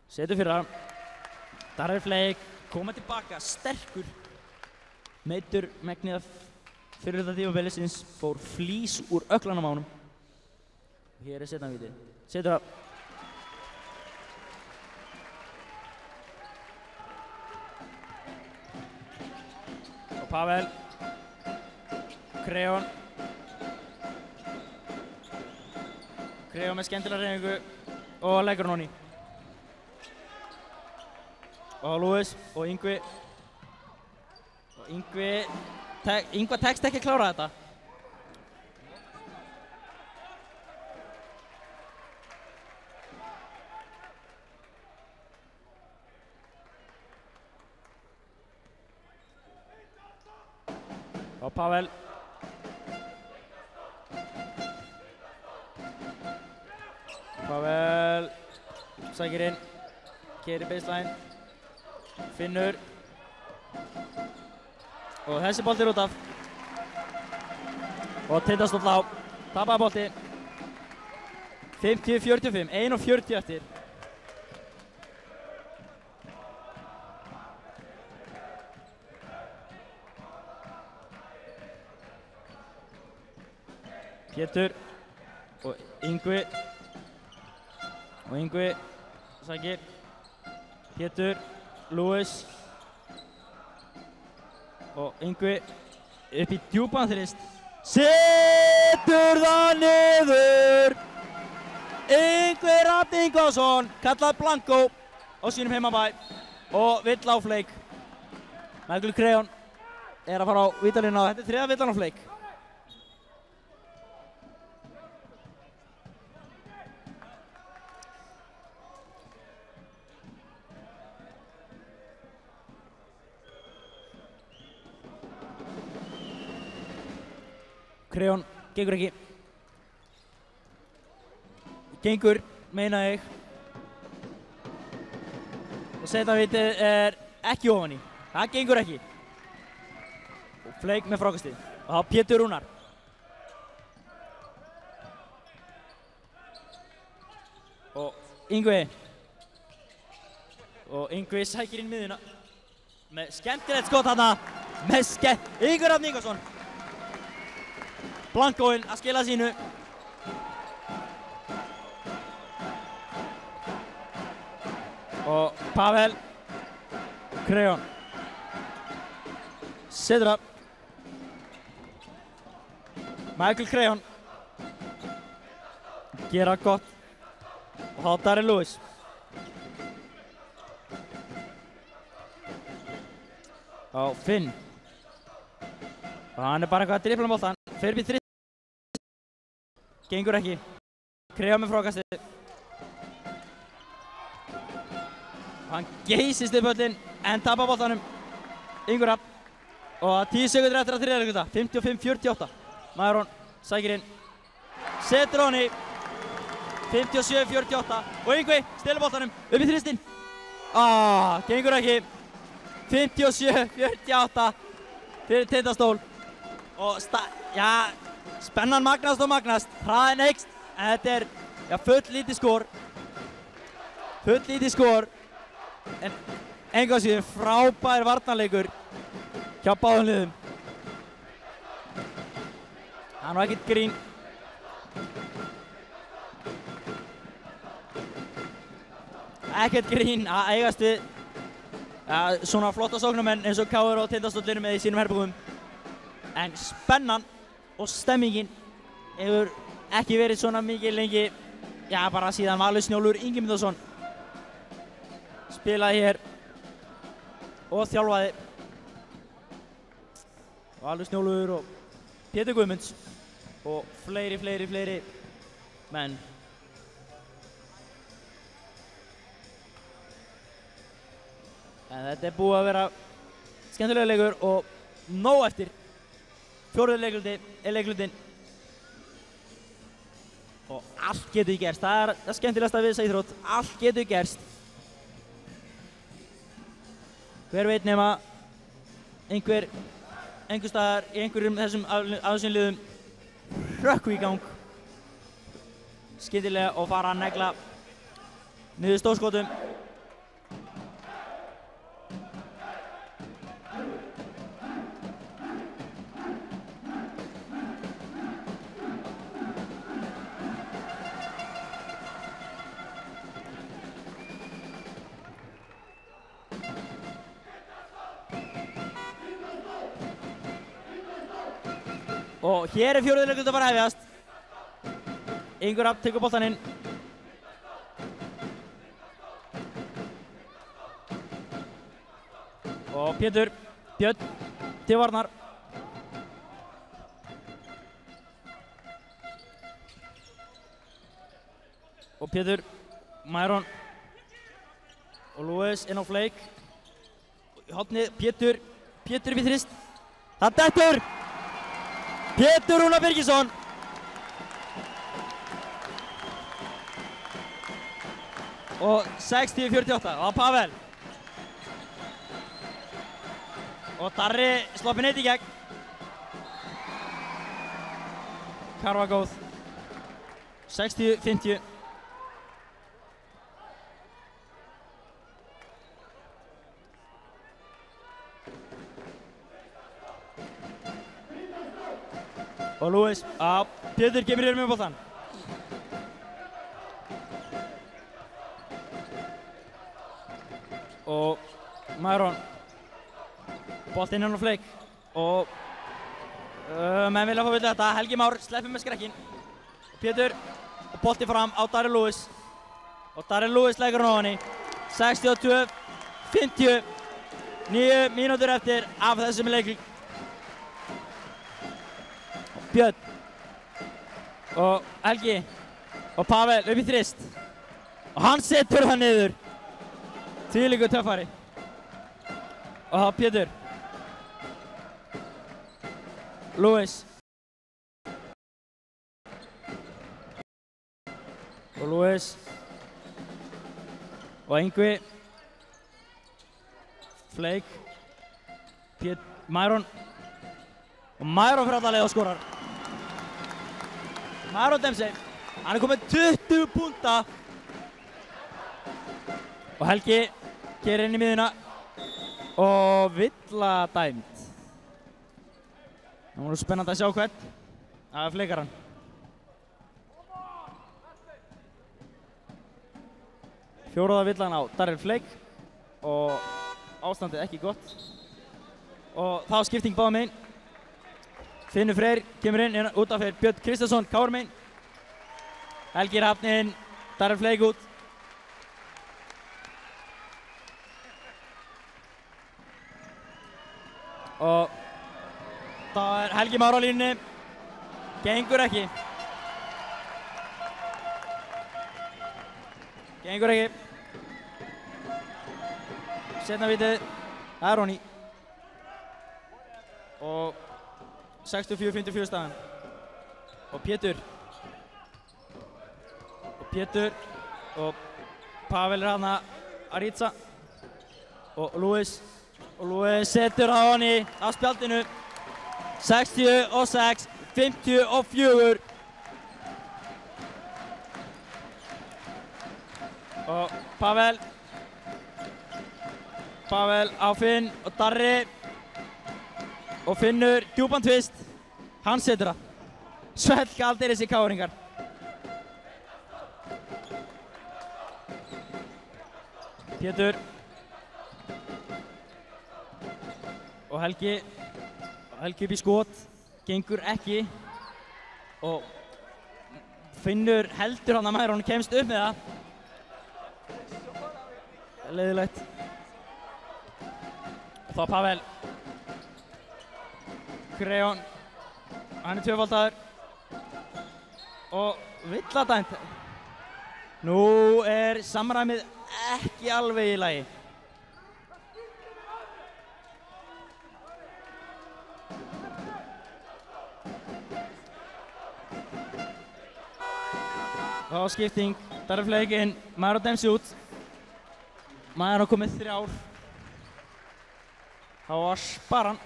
Setur fyrir hann. Darri Fleik koma tilbaka, sterkur. Meiddur megnið fyrir þetta tímabilsins, fór flís úr öklanum á honum. Hér er setnavíti. Setur það. Og Pavel. Kreon. Kreon með skemmtilega hreyfingu og leggur hann onni. Og Lewis og Yngvi. Og Yngvar tekst ekki að klára þetta. Og Pavel. Pavel sækir inn, keyrir baseline, Finnur. Og þessi bolti út af. Og Tindastóll á. Tapaði bolti. 50-45, 1:40 eftir. Pétur og Yngvi. Og Yngvi sækir. Pétur, Lewis. Og Yngvi upp í djúpan þrist. Setur það niður! Yngvi Rafn Ingvarsson, kallað Blanko á sínum heimabæ og vill á Fleik. Michael Kreon er að fara á vítalínu og þetta er þriðja villan á Fleik. Kreon gengur ekki. Gengur, meina ég. Og setnavítið er ekki ofan í. Það gengur ekki. Og Fleik með frákastið. Og þá Pétur Rúnar. Og Yngvi. Og Yngvi sækir inn miðjuna. Með skemmtilegt skot þarna. Yngvi Rafn Ingvarsson. Blankoinn að skila sínu. Og Pavel. Kreon. Setur það. Michael Kreon. Gera gott. Og þá Darri Lewis. Og Finn. Og hann er bara eitthvað að dribla um boltann. Fer upp í þrist. Gengur ekki. Kreon með frákastið. Hann geysist upp völlinn en tapar boltanum. Yngvi Rafn. Og 10 sekundur eftir að þriðja hluta. 55-48. Maðurón sækir inn. Setur honni. 57-48. Og Yngvi stelur boltanum upp í þristinn. Gengur ekki. 57-48 fyrir Tindastól. Og spennan magnast og magnast. Hraðinn eykst. En þetta er full lítið skor. Full lítið skor. En engu að síður frábær varnarleikur hjá báðum liðum. Það er nú ekkert grín. Ekkert grín að eigast við svona flotta sóknarmenn eins og KR og Tindastóll eru með í sínum herbúðum. En spennan og stemmingin hefur ekki verið svona mikið lengi, bara síðan Valur Snjólfur Ingimundarson spilaði hér og þjálfaði. Valur Snjólfur og Pétur Guðmunds og fleiri menn. En þetta er búið að vera skemmtilega leikur og nóg eftir. Fjórði leikhlutinn. Og allt getur gerst. Það er það skemmtilegasta við þessa íþrótt. Allt getur gerst. Hver veit nema einhver staðar í einhverjum þessum liðum hrökkvi í gang skyndilega og fara að negla niður stórskotum. Og hér fjórði leikurinn að fara að hefjast. Ingur Rafn tekur boltann inn. Og Björn til varnar. Og Pétur, Mæron og Lewis inn á fleik. Í hornið Pétur upp í þrist. Það dettur! Pétur Rúnar Birgisson. Og 60-48, það var Pavel. Og Darri sloppinn eitt í gegn. Karva góð. 60-50. Og Lewis, Pétur kemur hér með boltann. Og Mæron, boltinn inn á fleik. Og menn vilja fá vita þetta, Helgi Már sleppur með skrekkinn. Pétur, og bolti fram á Darri Lewis. Og Darri Lewis leggur hann á hann í. 62-50, 9 mínútur eftir af þessum leik. Björn og Helgi og Pavel upp í þrist og hann setur það niður. Þvílíkur töffari. Og það Pétur. Lewis. Og Lewis. Og Yngvi. Fleik. Mæron. Og Mæron fyrir alla leið og skorar. Mæron Dempsey, hann komið 20 púnta. Og Helgi keyrir inn í miðjuna og villa dæmd. Það var spennandi að sjá hvern af fleikarann. Fjóraða villan á Darrell Fleik og ástandið ekki gott. Og þá skipting báðum megin. Finnur Freyr kemur inn út af fyrir Björn Kristjánsson, Káur megin. Helgi Rafn inn, Darrell Fleik út. Og það er Helgi Már á línunni. Gengur ekki. Gengur ekki. Seinna vítið, það er Ronny. Og 64-54 staðan. Og Pétur. Og Pavel er hana að rýtsa. Og Lewis. Og Lewis setur á hann í af spjaldinu. 66-54. Og Pavel á Finn og Darri. Og Finnur djúpan tvist. Hann setur það. Svellkalt er þessi káringar. Pétur. Og Helgi upp í skot. Gengur ekki. Og Finnur heldur hann að Mæron kemst upp með það. Leiðilegt. Og þá Pavel. Kreon. Hann er tvöfaldaður. Og villadæmt. Nú er samræmið ekki alveg í lagi. Þá skipting, Darrell Fleik inn, Mæron Dempsey út. Mæron komið 3. Þá var sparan.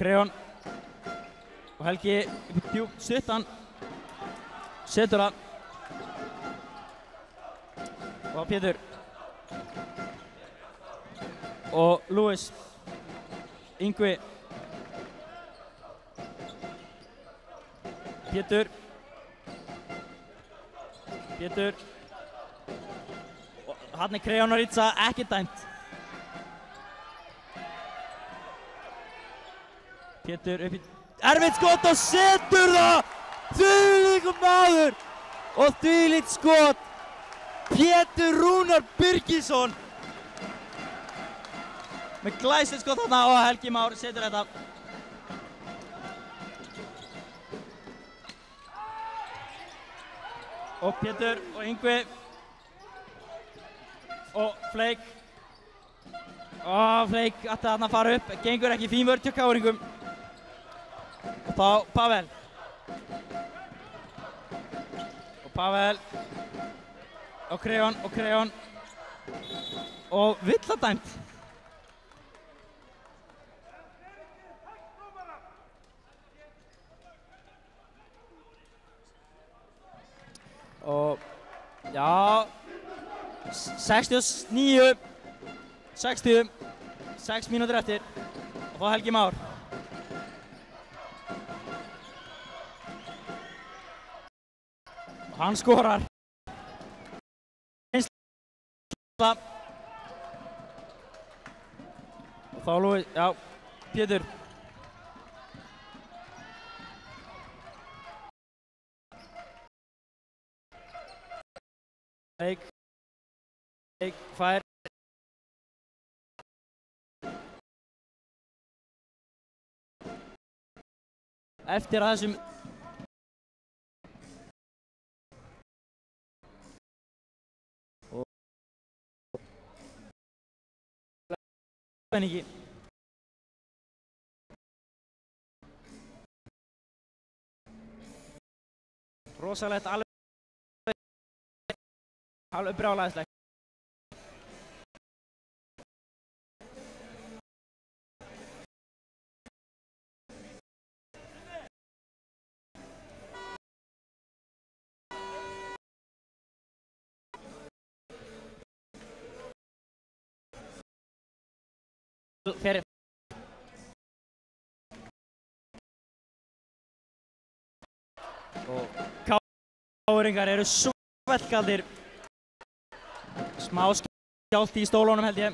Kreon og Helgi djúpt stuttan setur það og Pétur og Lewis Yngvi Pétur og hann Kreon og Ritsa ekki dæmt. Pétur upp í erfitt skot og setur það! Þvílíkur maður og þvílíkt skot! Pétur Rúnar Birgisson með glæsilegt skot þarna og Helgi Már setur þetta. Og Pétur og Yngvi og Fleik. Fleik ætti þarna að fara upp, gengur ekki fín vörn hjá KR-ingum. Og þá Pavel. Og Pavel. Og Kreon. Og villadæmt. Og já, 69, 60, 6 mínútur eftir og þá Helgi Már. Og hann skorar. Og þá Lúi, já, Pétur. Fleik fær. Eftir að þessum og ekki. Rosalegt, alveg brjálæðislegt. Fyrir og KR-ingar eru svelkaldir. Smá skjálfti í stólunum held ég.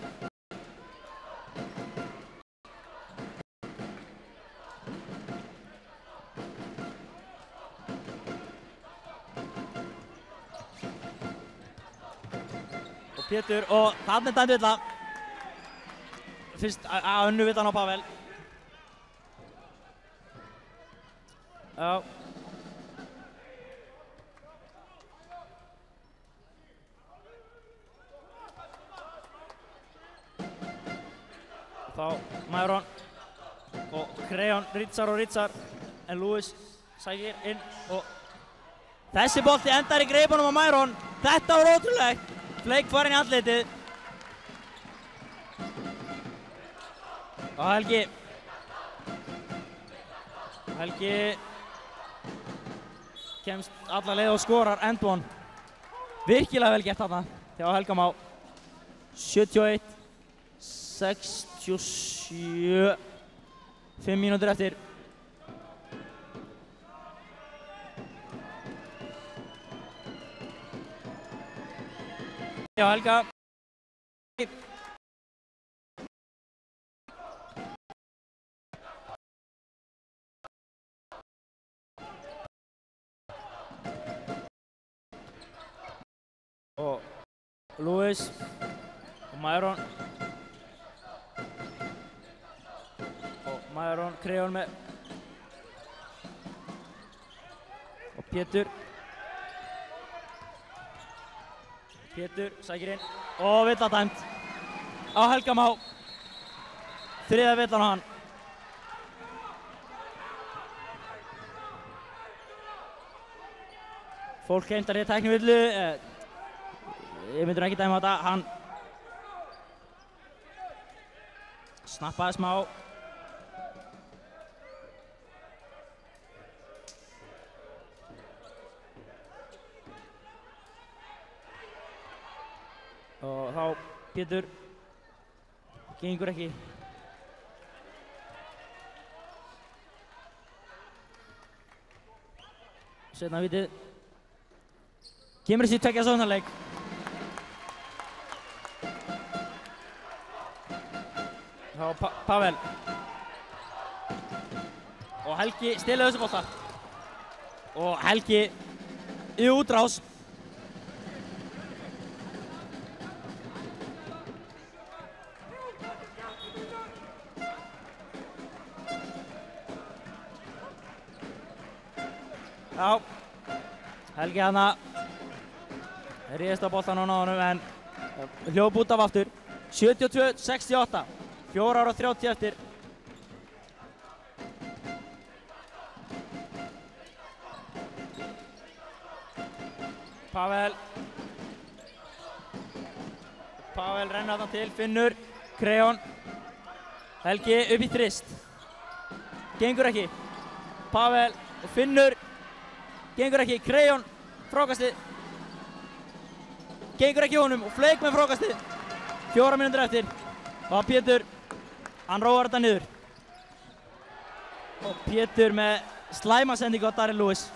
Og Pétur og þarna dæmd villa. Fyrst að önnu villan á Pavel. Já. Þá Mæron og Kreon Ritsar en Lewis sækir inn og þessi bolti endar í greipunum á Mæron. Þetta var ótrúlegt. Fleik farin í andlitið. Og Helgi kemst alla leið og skorar end one. Virkilega vel gert þarna hjá Helga Má. 71, 67, 5 mínútur eftir. Já, Helga. Og Lewis og Mæron. Og Mæron, Kreon með. Og Pétur sækir inn og villa dæmt á Helga Má. Þriðja villan á hann. Fólk heimtar hér tæknivillu. Ég myndur ekki dæma þetta. Hann snappaði smá. Og þá Pétur gengur ekki. Seinna vitið. Kemur þessi tveggja sóknarleik. Þá Pavel. Og Helgi stelur þessu bolta. Og Helgi í útrás. Já, Helgi hana réðist á boltann á honum en hljóp út af aftur. 72-68, 4:30 eftir. Pavel renna þarna til, Finnur, Kreon, Helgi upp í þrist. Gengur ekki. Pavel og Finnur. Gengur ekki, Kreon, frákastið. Gengur ekki honum og Fleik með frákastið. 4 mínútur eftir. Og Pétur, hann róar þetta niður. Og Pétur með slæma sendingu á Darren Lewis.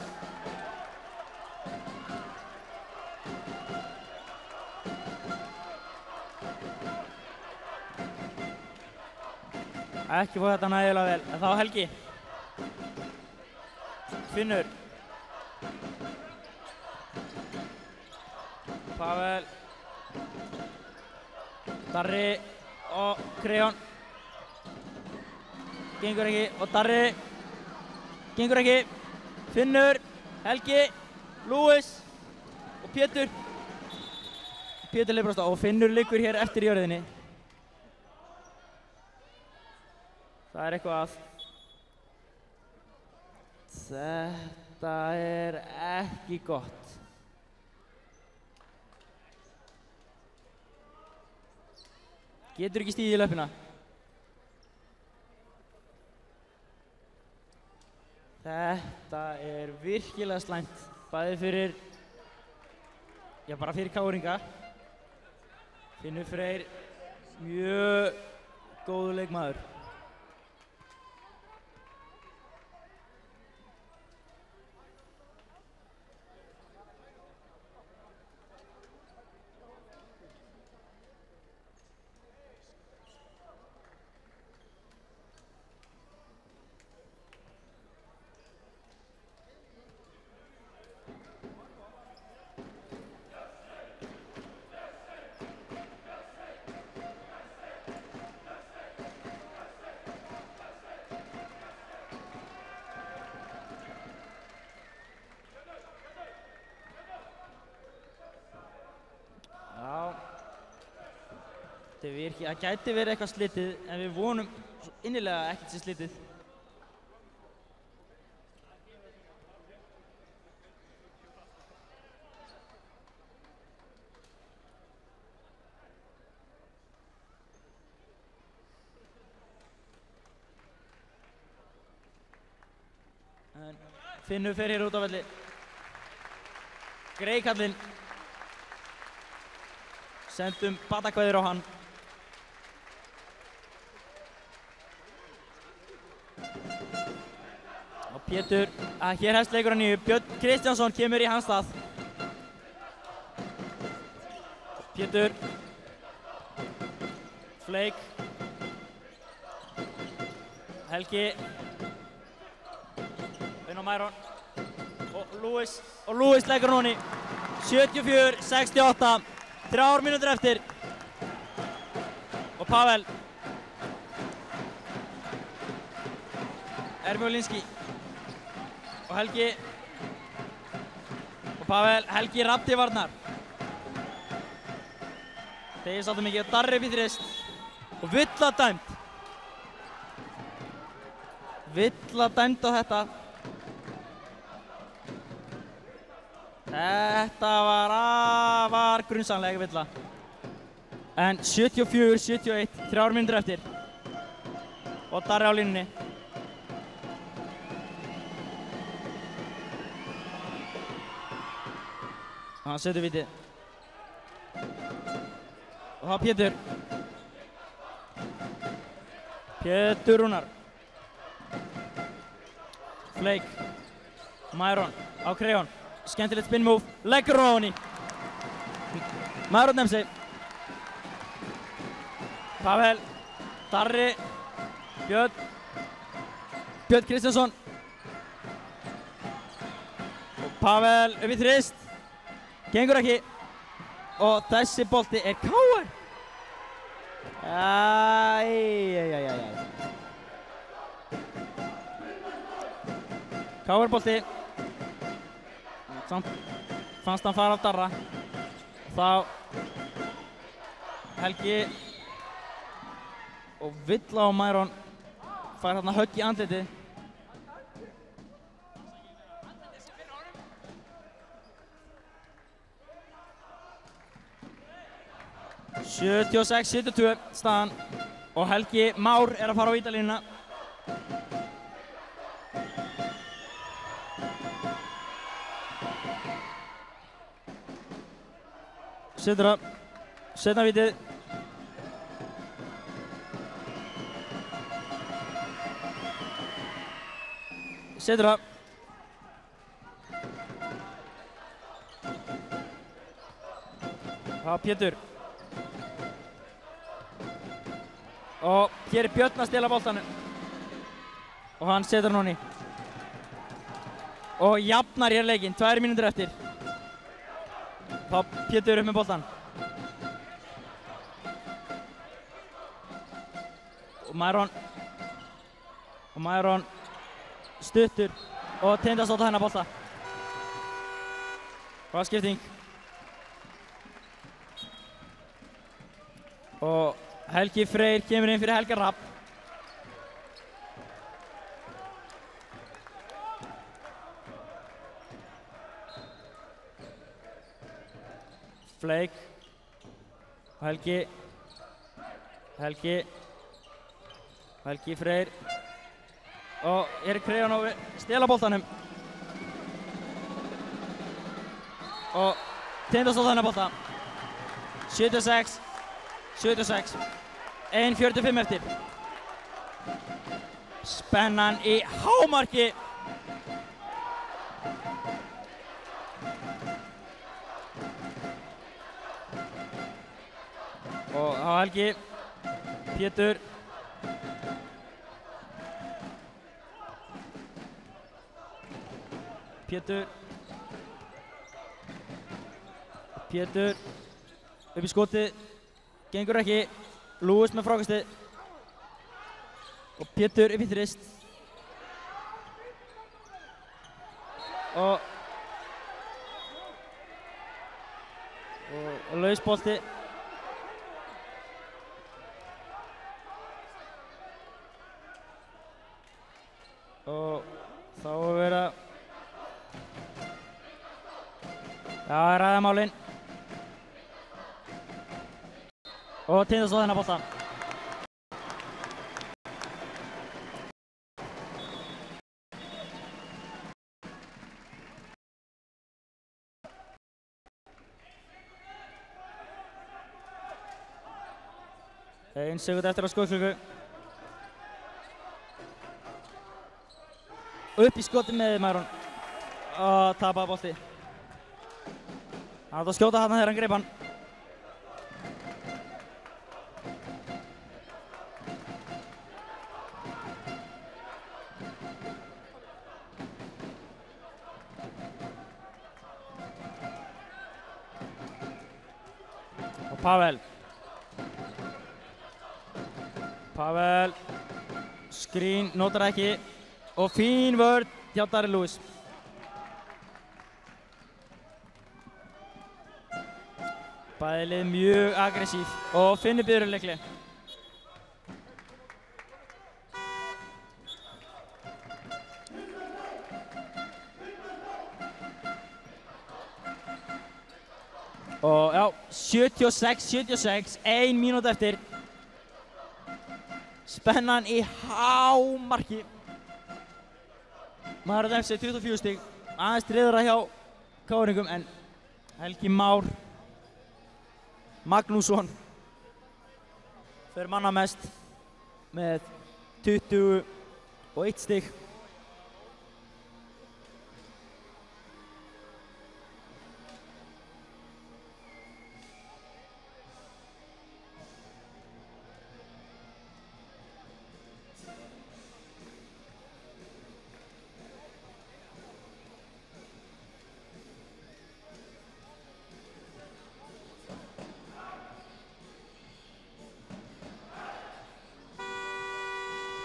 Ekki fór þetta nægilega vel, en þá Helgi. Finnur. Pavel. Darri og Kreon. Gengur ekki og Darri. Gengur ekki. Finnur, Helgi, Lewis og Pétur. Pétur leipur á stað og Finnur liggur hér eftir í jörðinni. Það er eitthvað að. Þetta er ekki gott. Getur ekki stíðið í löppina. Þetta er virkilega slæmt. Bæði fyrir, já bara fyrir KR-inga. Finnur Freyr, mjög góður leikmaður. Það gæti verið eitthvað slitið, en við vonum innilega ekkert sé slitið. En Finnur fer hér út á velli. Greikallinn. Sendum batakveður á hann. Pétur, hér hefst leikur að nýju. Björn Kristjánsson kemur í hans stað. Pétur. Fleik. Helgi. Inn á Mæron. Og Lewis leikur hann í. 74-68. 3 mínútur eftir. Og Pavel. Ermjólinski. Og Helgi og Pavel, Helgi rabti varnar. Þeir sáttu mikið og Darri upp í þrist. Og Villa dæmt. Villa dæmt á þetta. Þetta var afar grunsamlega Villa. En 74-71, 3 mínútur eftir. Og Darri á línunni. Hann setur vitið. Og það Pétur. Pétur Rúnar. Flake. Myron á Kreon. Skemmtilegt spin move. Leggur ofan í. Myron Dempsey. Pavel. Darri. Björn. Björn Kristjánsson. Og Pavel upp í þrist. Gengur ekki. Og þessi bolti KR. KR bolti. Samt fannst hann fara af Darra. Þá Helgi og Villa og Myron fær hérna högg í andlitið. (76-72) staðan og Helgi Már að fara á vítalínuna. Setur það, setna vítið. Setur það. Það Pétur. Og hér Björn að stela boltanum. Og hann setur hann honni. Og jafnar hér leikinn, 2 mínútur eftir. Þá Pétur upp með boltan. Og Myron stuttur og Tindastóll á hennar bolta. Hvaða skipting. Og Helgi Freyr kemur inn fyrir Helga Rapp. Flake og Helgi Freyr og Kreon að stela boltanum og Tindastóll hennar bolta. 76 1:45 eftir. Spennan í hámarki. Og á Helgi Pétur. Pétur upp í skotið. Gengur ekki. Lewis með frákastið. Og Pétur upp í þrist. Og laus bolti. Og þá að vera ræða málin. Og Tindastóll hennar bolta. Ein sekúnda eftir á skotklukku. Upp í skoti með Myron. Og tapaði bolti. Hann átti að skjóta þarna þegar hann greip hann. Og Pavel Screen, notar ekki. Og fín vörn hjá Darri Lewis. Bæði lið mjög aggressív og Finnur býður leikli. Og já, 76, 1 mínúta eftir. Spennan í hámarki. Myron Dempsey 24 stig. Aðeins triðra hjá KR-ingum en Helgi Már Magnússon Fyrir manna mest með 21 stig.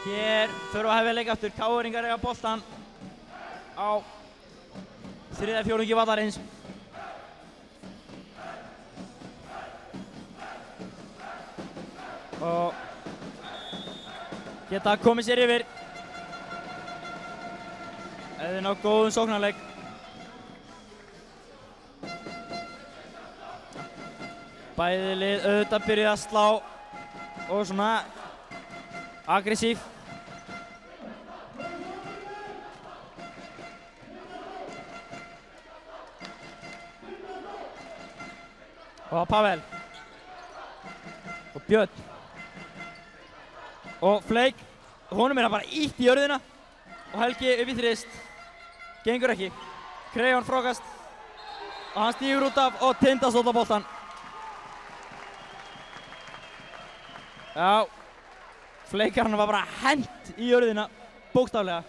Hér förum við að hefja leik aftur. KR-ingar eiga boltann á þriðja fjórðungi vallarins. Og geta komið sér yfir. Eða ná góðum sóknarleik. Bæði lið auðvitað byrjuð að slá og svona aggressív. Og Pavel. Og Björn. Og Fleik. Honum er bara ítt í jörðina. Og Helgi upp í þrist. Gengur ekki. Kreon frákast. Og hann stígur út af og Tindastóll á boltann. Já. Fleikarinn var bara hent í jörðina. Bókstaflega.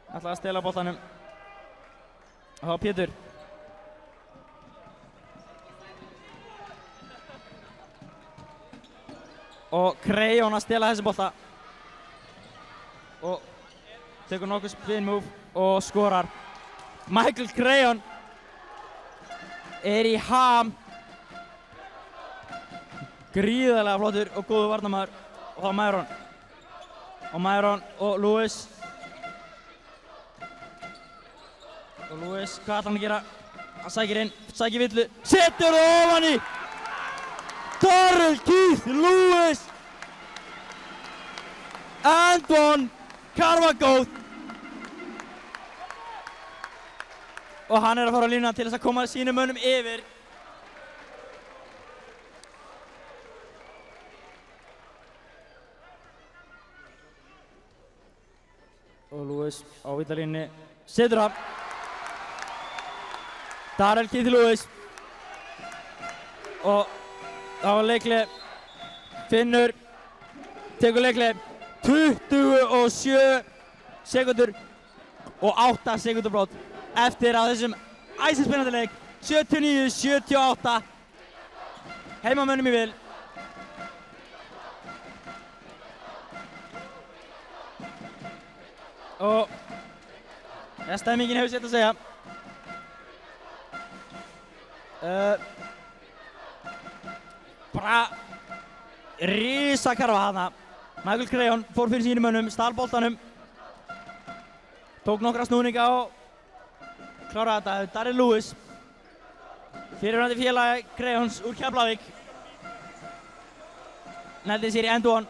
Ætlaði að stela boltanum. Og það var Pétur. Og Kreon að stela þessi bolta. Og tekur nokkuð spin move og skorar. Michael Kreon er í ham. Gríðarlega flottur og góður varnarmaður. Og það er Myron. Og Myron og Lewis. Og Lewis, hvað ætlar hann að gera? Hann sækir inn, sækir villu. Setur það ofan í! Darrell Keith Lewis and one Carvagóð. Og hann er að fara á línuna til þess að koma sínum mönnum yfir. Og Lewis á villalínni setur hann. Darrell Keith Lewis. Og það var leikhlé. Finnur tekur leikhlé. 27 sekúndur og 8 sekúndur brot eftir að þessum æsispennandi leik. 79-78. Heimamönnum í vil. Og stemmingin hefur sitt að segja. Bara risakarfa hana. Michael Kreon fór fyrir sínum mönnum, stal boltanum. Tók nokkra snúninga og kláraði þetta. Darrell Lewis. Fyrirverandi félagi Kreons úr Keflavík. Nældi sér í end one.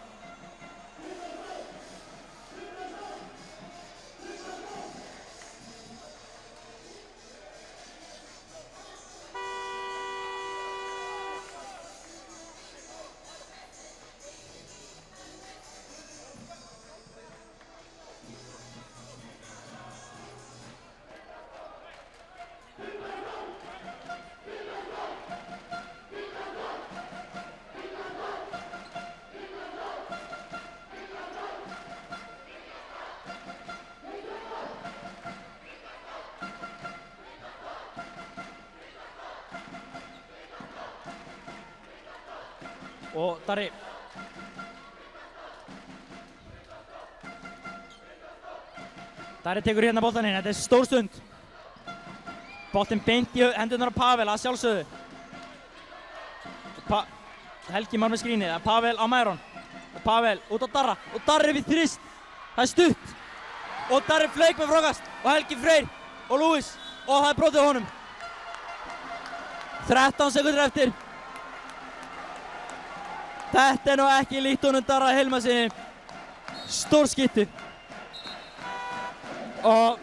Og Darri. Darri tekur hérna boltann inn, þetta er stór stund. Boltinn beint í hendurnar á Pavel að sjálfsögðu. Helgi Már með skrínið, það er Pavel á Myron. Og Pavel út á Darra, og Darri við þrist. Það er stutt. Og Darri Fleik með frákast, og Helgi Freyr, og Lewis. Og það er brotið á honum. 13 sekúndur eftir. Þetta er nú ekki líkt honum Darra Hilmarssyni. Stór skyttu. Og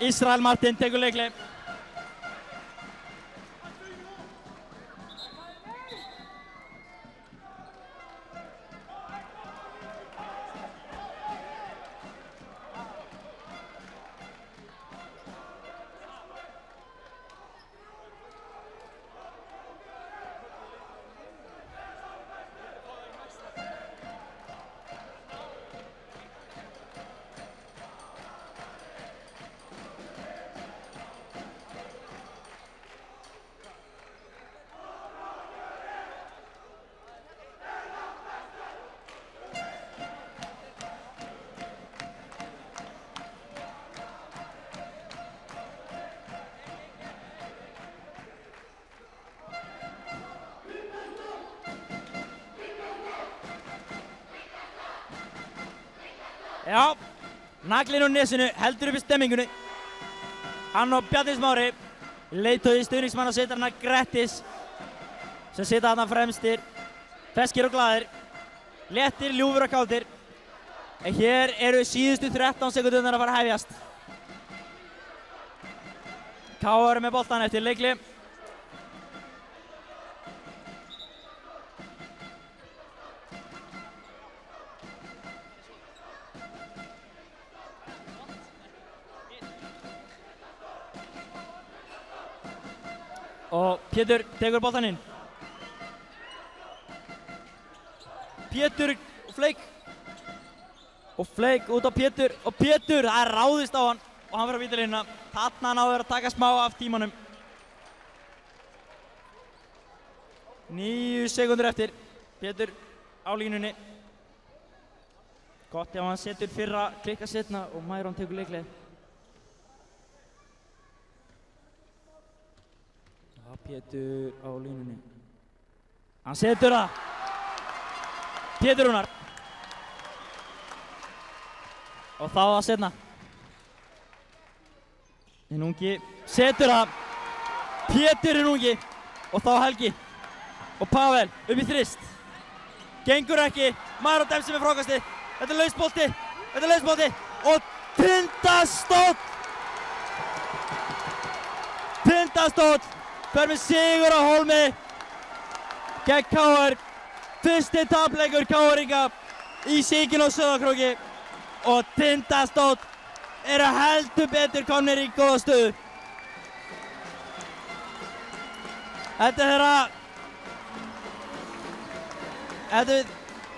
Israel Martin tekur leikhlé. Já, naglinn á nesinu heldur upp í stemmingunni. Hann og Bjarni Smári, leiðtogi stuðningsmannasveitarinnar Grettis, sem sita þarna fremstir, feskir og glaðir, léttir, ljúfur og kátir. En hér eru síðustu 13 sekúndurnar að fara að hefjast. KR með boltan eftir leikli. Og Pétur tekur boltan inn. Pétur og Fleik. Og Fleik út á Pétur. Og Pétur, það er ráðist á hann. Og hann fyrir á vítalínuna. Þarna náður að taka smá af tímanum. 9 sekúndur eftir. Pétur á línunni. Gott ef hann setur fyrra klikka setna og Mæron tekur leikleið. Pétur á línunni. Hann setur það. Pétur Rúnar. Og þá að setna. Hinn ungi setur það. Pétur hinn ungi. Og þá Helgi. Og Pavel upp í þrist. Gengur ekki. Mæron Dempsey með frákastið. Þetta er lausbolti. Þetta er lausbolti. Og Tindastóll. Tindastóll. Fer með sigur á Hólmi gegn KR. Fyrsti tapleikur KR-inga í Síkinu og Sauðárkróki. Og Tindastóll eru heldur betur komnir í góða stöðu. Þetta er þeirra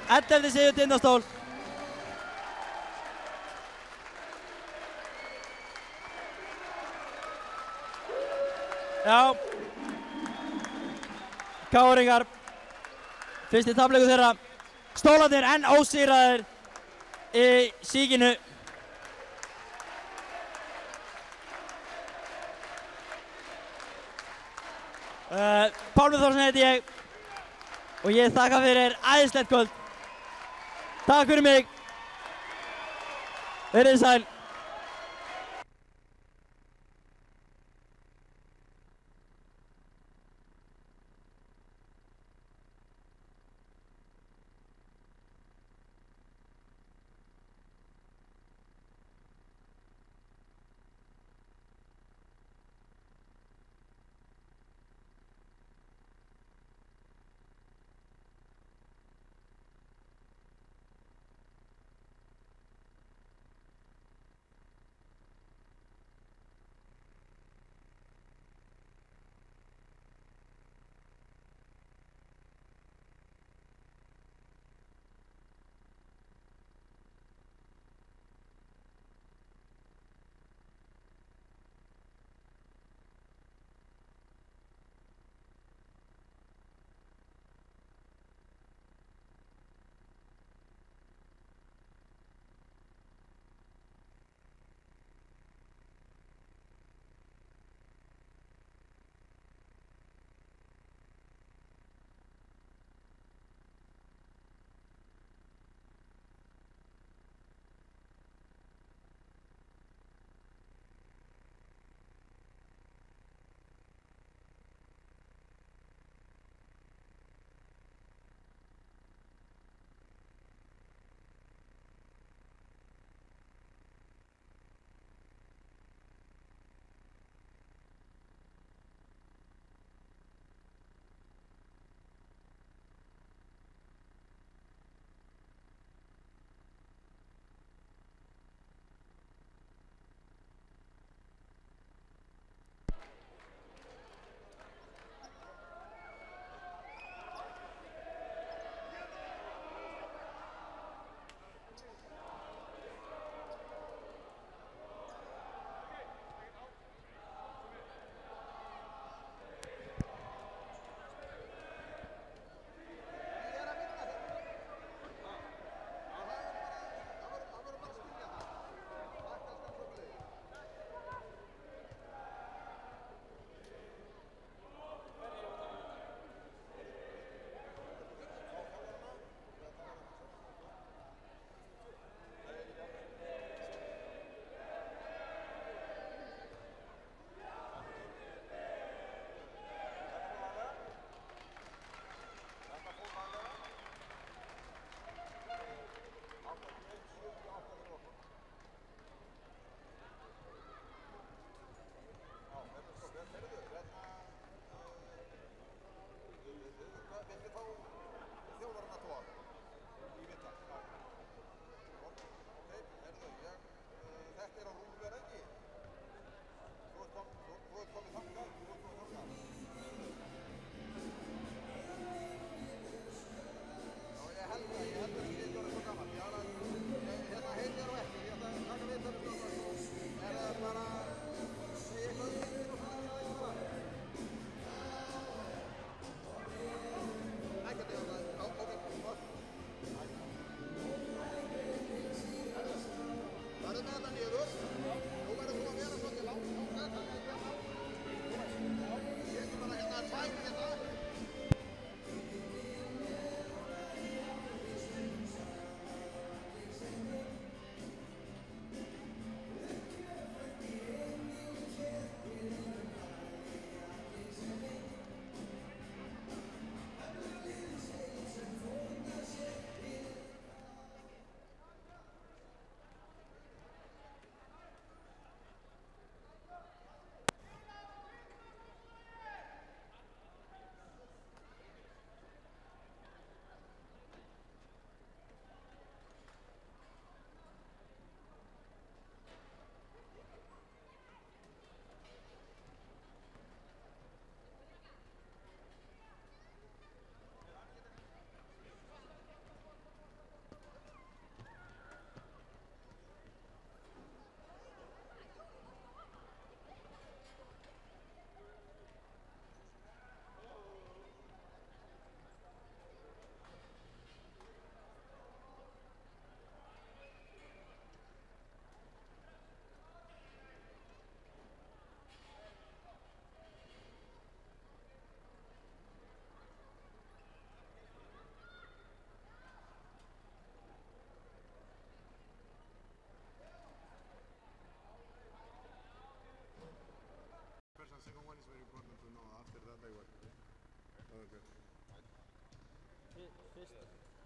11. sigur Tindastóll. Já. KR-ingar, fyrsti tapleikur þeirra. Stólarnir enn ósigraðir í Síkinu. Pálmi Þórsson heiti ég og ég þakka fyrir æðislegt kvöld. Takk fyrir mig. Verið sæl.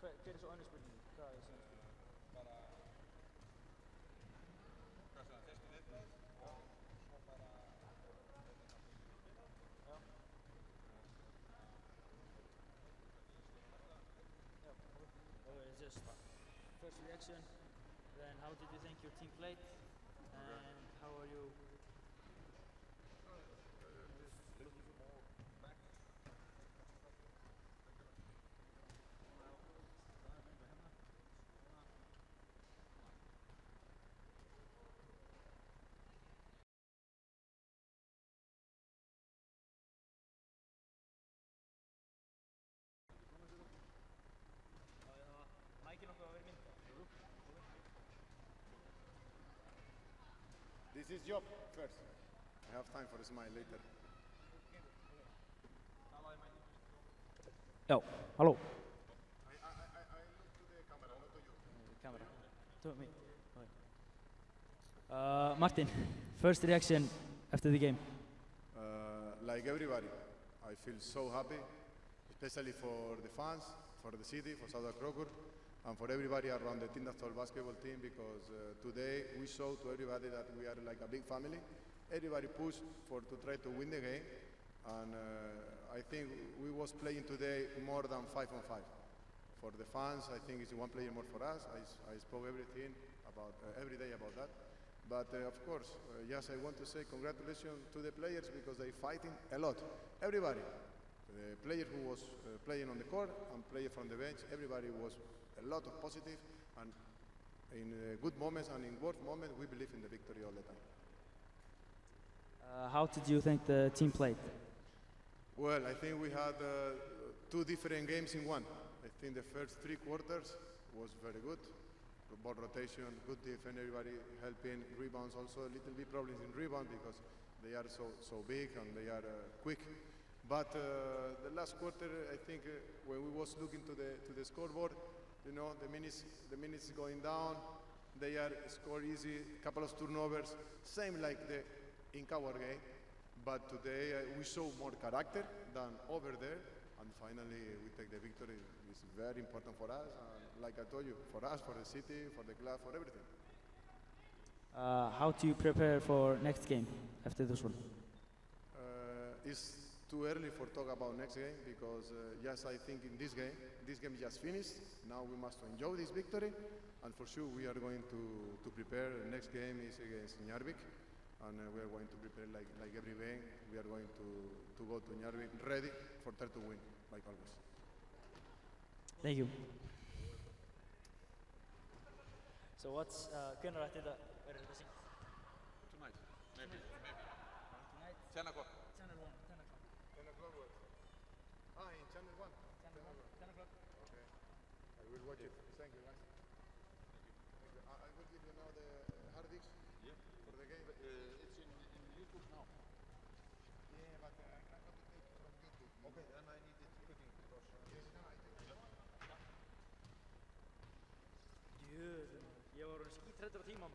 Hver er svo önnur spurning? Hvað er síðan spurning? Bara, hvað sagði, fyrstu viðbrögð og svo bara Já. Yeah, okay, it's just first reaction, then how did you think your team played, and how are you looking for more back. This is job first. I have time for a smile later. Já, halló. I look to the camera, not to you. Camera. To me. Okay. Martin, first reaction after the game. Like everybody, I feel so happy, especially for the fans, for the city, for Southwark Croker, and for everybody around the Tindastól basketball team, because today we show to everybody that we are like a big family. Everybody pushed to try to win the game, and I think we was playing today more than 5-on-5. For the fans, I think it's one player more for us. I spoke everything about every day about that. But of course, yes, I want to say congratulations to the players because they fighting a lot. Everybody, the player who was playing on the court and player from the bench, everybody was a lot of positive, and in good moments and in worst moments, we believe in the victory all the time. How did you think the team played? Well, I think we had two different games in one. I think the first 3 quarters was very good. Ball rotation, good defense, everybody helping, rebounds also, a little bit problems in rebound because they are so big and they are quick. But the last quarter, I think when we was looking to the scoreboard, you know, the minutes going down, they are score easy, couple of turnovers, same like in our game. But today we show more character than over there, and finally we take the victory. It's very important for us, and like I told you, for us, for the city, for the club, for everything. How do you prepare for next game after this one? It's too early for talk about next game because yes, I think in this game just finished. Now we must enjoy this victory, and for sure we are going to prepare. The next game is against Njarðvík, and we are going to prepare like every game. We are going to go to Njárvík ready for try to win, like always. Thank you. So hvenær ætti þetta verður þetta sýnt? Tonight, maybe. 10 o'clock. 10 o'clock what? In channel 1. 10 o'clock. Okay. I will watch it. Thank you, guys. Thank you. I will give you now the hard disc Yeah. for the game. It's in YouTube now. Yeah, but I cannot take it from YouTube. Okay, then I need it quickly because. Yes, no, I take it. Djöfull, ég var orðinn skítræddur á tíma.